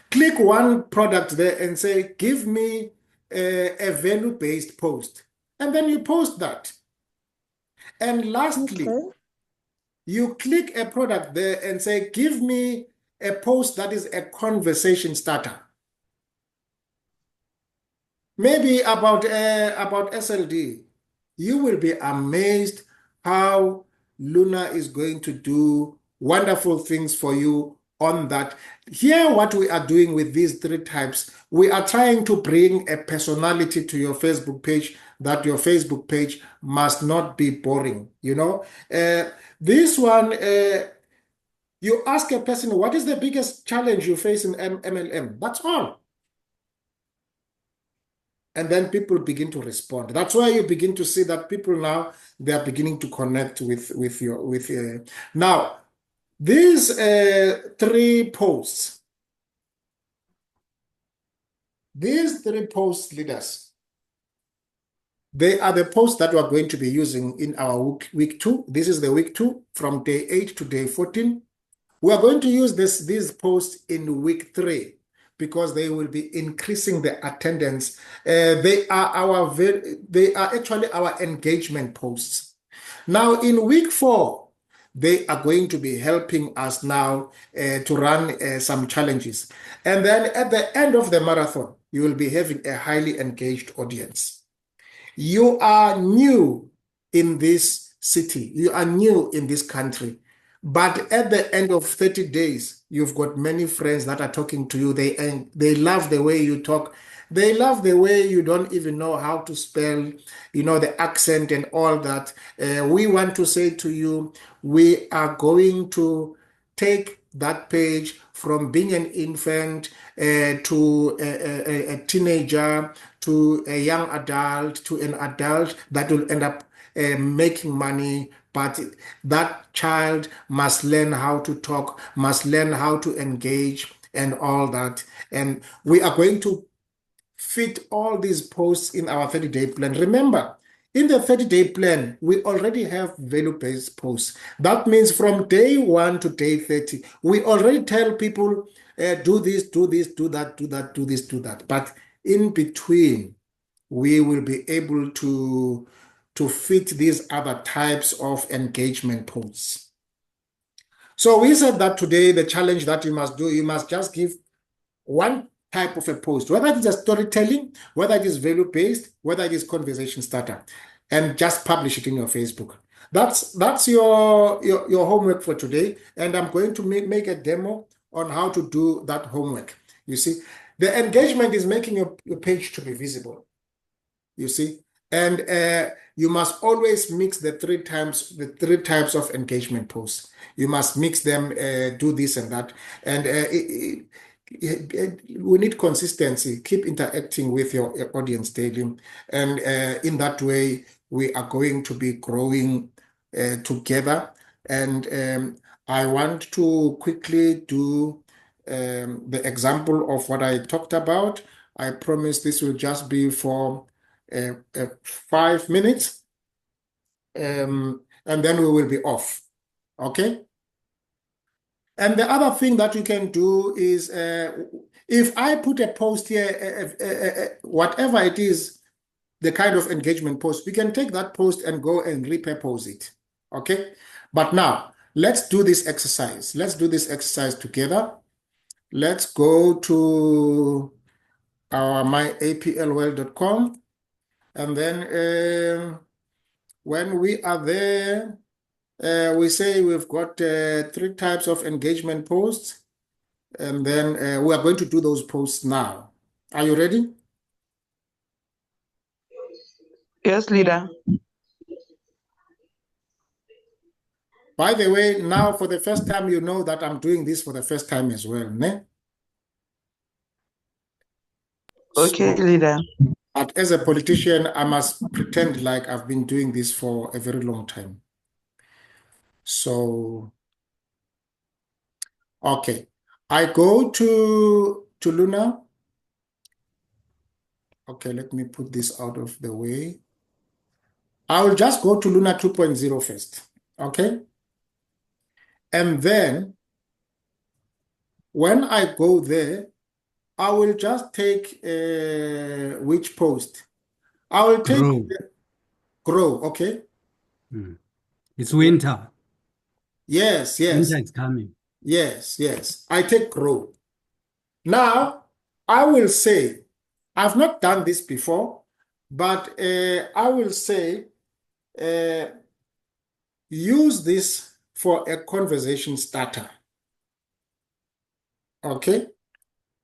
Click one product there and say, give me a value-based post. And then you post that. And lastly, Okay. you click a product there and say, give me a post that is a conversation starter. Maybe about SLD. You will be amazed how Luna is going to do wonderful things for you on that. Here, what we are doing with these 3 types, we are trying to bring a personality to your Facebook page, that your Facebook page must not be boring. You know, this one, you ask a person, what is the biggest challenge you face in MLM? That's all. And then people begin to respond. That's why you begin to see that people now, they are beginning to connect with your now these 3 posts. These 3 posts, leaders, they are the posts that we are going to be using in our week 2. This is the week 2 from day 8 to day 14. We are going to use these posts in week 3, because they will be increasing the attendance. They are actually our engagement posts. Now, in week 4, they are going to be helping us now to run some challenges. And then at the end of the marathon, you will be having a highly engaged audience. You are new in this city, you are new in this country, but at the end of 30 days, you've got many friends that are talking to you. They love the way you talk. They love the way you don't even know how to spell, the accent and all that. We want to say to you, we are going to take that page from being an infant to a teenager to a young adult to an adult that will end up making money, but that child must learn how to talk, must learn how to engage and all that. And we are going to fit all these posts in our 30-day plan. Remember, in the 30-day plan, we already have value-based posts. That means from day 1 to day 30, we already tell people, do this, do this, do that, do that, do this, do that. But in between, we will be able to fit these other types of engagement posts. So we said that today, the challenge that you must do, you must just give one type of a post, whether it is a storytelling, whether it is value-based, whether it is conversation starter, and just publish it in your Facebook. That's your homework for today, and I'm going to make a demo on how to do that homework. You see, the engagement is making your page to be visible. You see, and you must always mix the three types of engagement posts. You must mix them, do this and that, and we need consistency. Keep interacting with your audience daily, and in that way, we are going to be growing together. And I want to quickly do the example of what I talked about. I promise this will just be for 5 minutes, and then we will be off. Okay? And the other thing that you can do is, if I put a post here, whatever it is, the kind of engagement post, we can take that post and go and repurpose it. Okay? But now, let's do this exercise. Let's do this exercise together. Let's go to our myaplworld.com. And then when we are there, we say we've got 3 types of engagement posts. And then we are going to do those posts now. Are you ready? Yes, leader. By the way, now for the first time, you know that I'm doing this for the first time as well. Ne? Okay, So, leader. but as a politician, I must pretend like I've been doing this for a very long time. So, okay. I go to Luna. Okay, let me put this out of the way. I will just go to Luna 2.0 first. Okay. And then when I go there, I will just take which post? I will take Grow. grow, okay? It's winter. Yes, Winter yes, is coming. yes. I take grow. Now, I will say, I've not done this before, but I will say, use this for a conversation starter. Okay?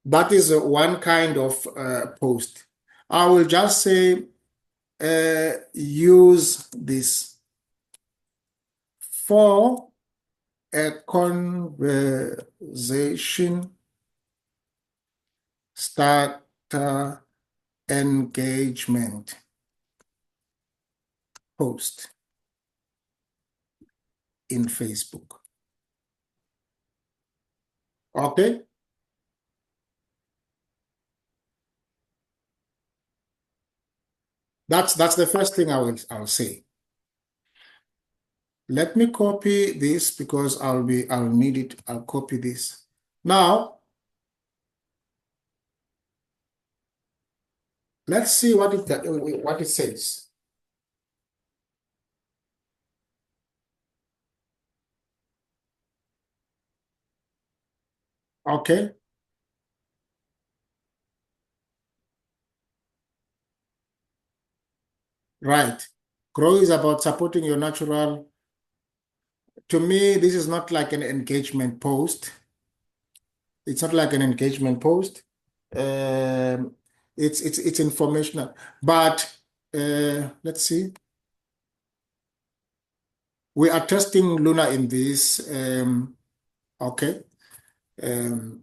That is one kind of post. I will just say, use this for a conversation starter engagement post in Facebook. Okay? That's the first thing I'll say. Let me copy this because I'll need it. I'll copy this. Now, let's see what it says. Okay. Right. Grow is about supporting your natural. To me, this is not like an engagement post. It's not like an engagement post. Um, it's informational. But let's see. We are testing Luna in this. Okay. Um,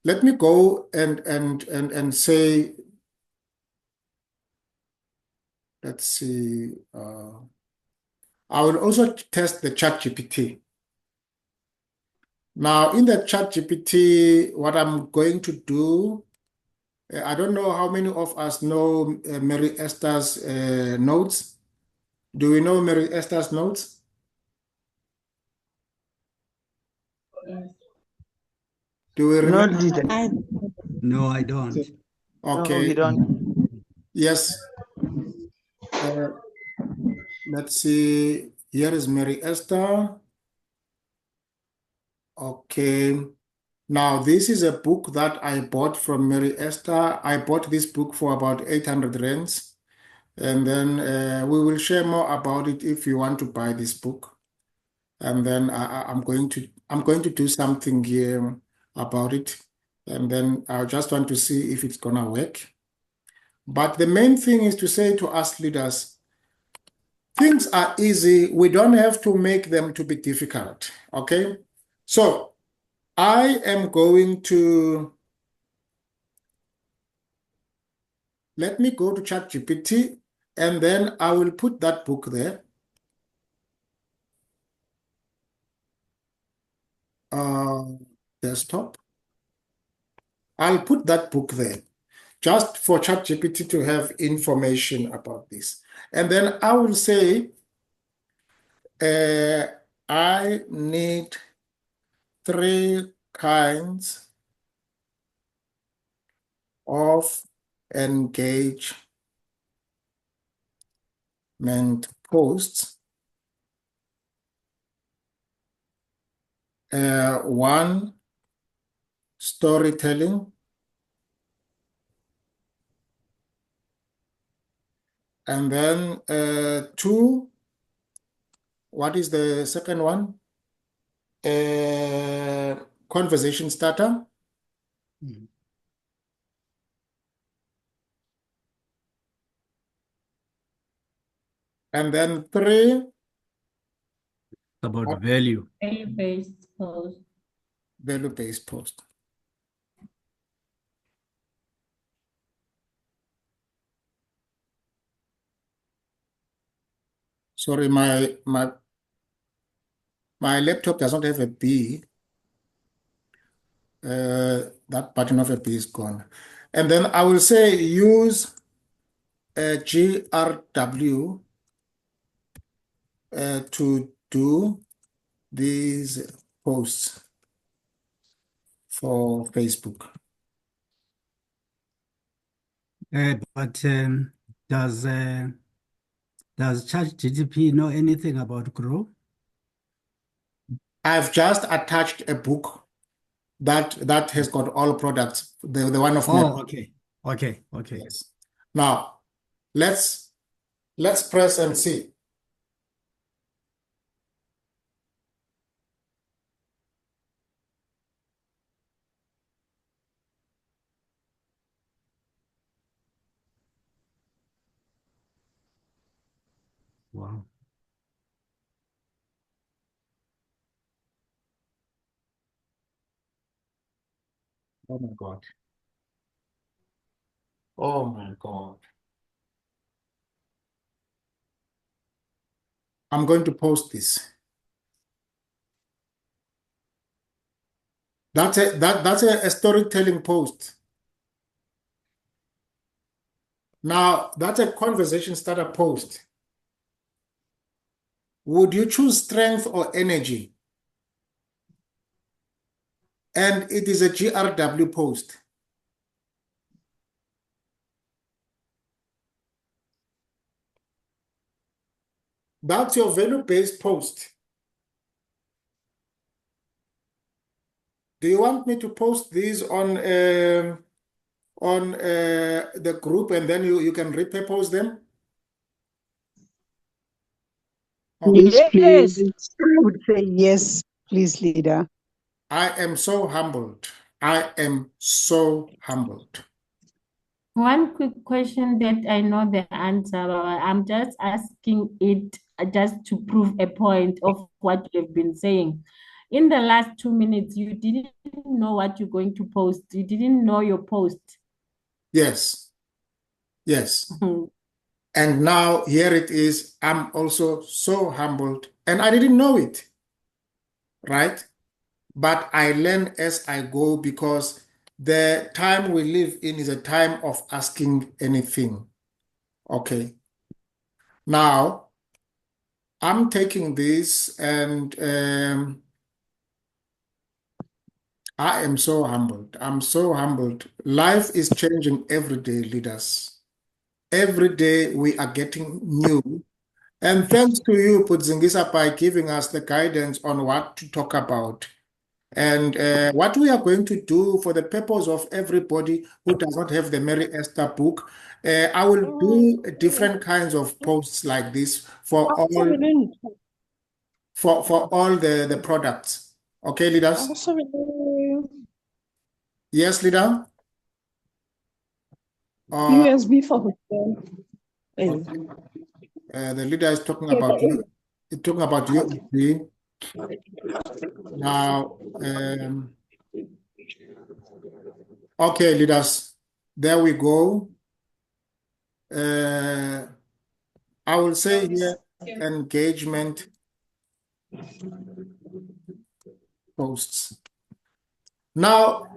let me go and say, let's see. I will also test the chat GPT. Now, in the chat GPT, what I'm going to do, I don't know how many of us know Mary Esther's notes. Do we know Mary Esther's notes? Yes. Do we No, remember? leader. No, I don't. No, Okay. we don't. Yes. Let's see. Here is Mary Esther. Okay. Now, this is a book that I bought from Mary Esther. I bought this book for about 800 rands. And then we will share more about it if you want to buy this book. And then I'm going to do something here about it. And then I just want to see if it's gonna work. But the main thing is to say to us leaders, things are easy. We don't have to make them to be difficult. Okay. So I am going to let me go to ChatGPT and then I will put that book there. Desktop. I'll put that book there just for ChatGPT to have information about this. And then I will say, I need 3 kinds of engagement posts. One, storytelling. And then two, what is the second one? Conversation starter. Mhm. And then three, About value. Value-based post. value-based post. Sorry, my laptop does not have a B. That button of a B is gone. And then I will say use GRW to do these posts for Facebook. But does ChatGPT know anything about Grow? I've just attached a book that has got all products, the one of Oh, Mary. okay. Okay. Okay. Yes. Now let's press and see. Wow. Oh my God. Oh my God. I'm going to post this. That's a storytelling post. Now that's a conversation starter post. Would you choose strength or energy? And it is a GRW post. That's your value-based post. Do you want me to post these on the group and then you can repurpose them? Okay. Yes, Yes. please. I would say yes, please, leader. I am so humbled. I am so humbled. One quick question that I know the answer, but I'm just asking it just to prove a point of what you've been saying. In the last 2 minutes, you didn't know what you're going to post. You didn't know your post. Yes, yes. And now here it is. I'm also so humbled and I didn't know it, right? But I learn as I go because the time we live in is a time of asking anything. Okay. Now, I'm taking this and I am so humbled. I'm so humbled. Life is changing every day, leaders. Every day we are getting new. And thanks to you, Pudzingisa, by giving us the guidance on what to talk about. And what we are going to do for the purpose of everybody who does not have the Mary Esther book, I will do different kinds of posts like this for all the products. Okay, leaders? Yes, leader? USB for hotel. Okay. The leader is talking about you. He's talking about USB. Now, okay, leaders, there we go. I will say here engagement posts. Now,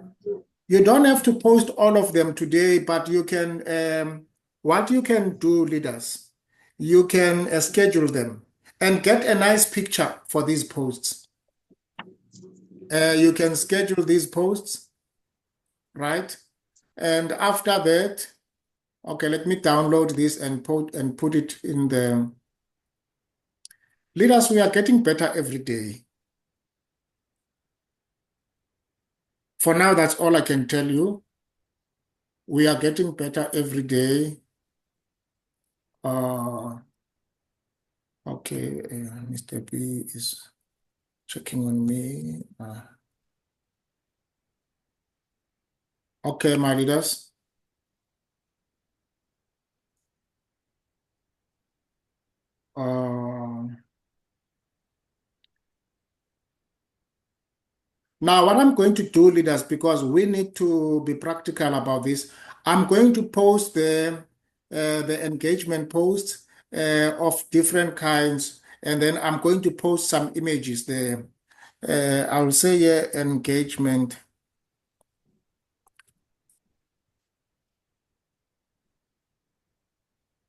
you don't have to post all of them today, but you can, what you can do, leaders, you can schedule them and get a nice picture for these posts. You can schedule these posts, right? And after that, okay, let me download this and put it in the leaders. We are getting better every day. For now, that's all I can tell you. We are getting better every day. Okay, Mr. B is checking on me. Okay, my leaders. Now, what I'm going to do, leaders, because we need to be practical about this, I'm going to post the engagement posts of different kinds, and then I'm going to post some images there. I'll say here engagement.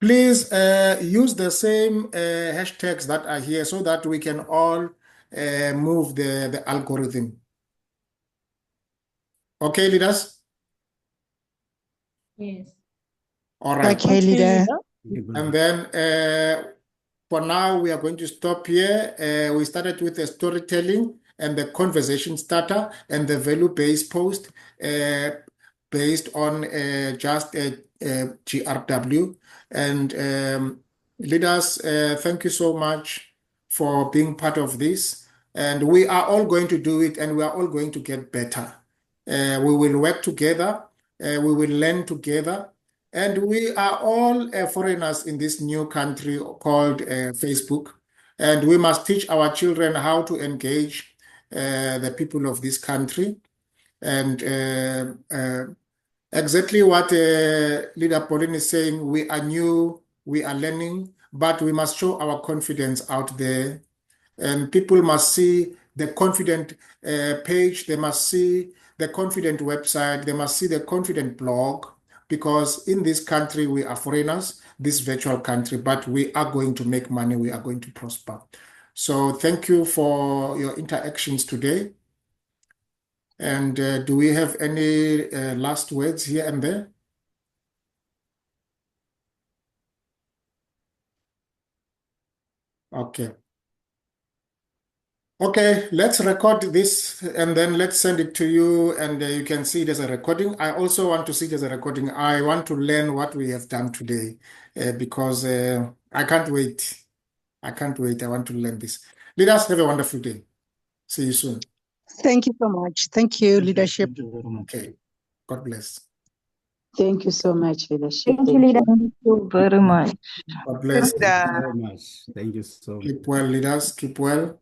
Please use the same hashtags that are here so that we can all move the algorithm. Okay, leaders? Yes. All right. Okay, leader. And then for now, we are going to stop here. We started with the storytelling and the conversation starter and the value-based post based on just GRW. And leaders, thank you so much for being part of this. And we are all going to do it and we are all going to get better. We will work together. We will learn together. And we are all foreigners in this new country called Facebook. And we must teach our children how to engage the people of this country. And exactly what Leader Pauline is saying, we are new, we are learning, but we must show our confidence out there. And people must see the confident page, they must see the confident website, they must see the confident blog, because in this country, we are foreigners, this virtual country, but we are going to make money, we are going to prosper. So thank you for your interactions today. And do we have any last words here and there? Okay. Okay, let's record this and then let's send it to you, and you can see it as a recording. I also want to see it as a recording. I want to learn what we have done today because I can't wait. I can't wait. I want to learn this. Leaders, have a wonderful day. See you soon. Thank you so much. Thank you, leadership. Okay. God bless. Thank you so much, leadership. Thank you, leader. Thank you very much. God bless. Thank you so much. Thank you so much. Keep well, leaders. Keep well.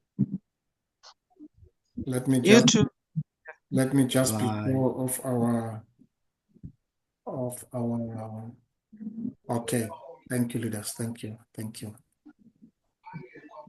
Let me You just too. be Bye. more of our okay. Thank you, leaders. Thank you. Thank you.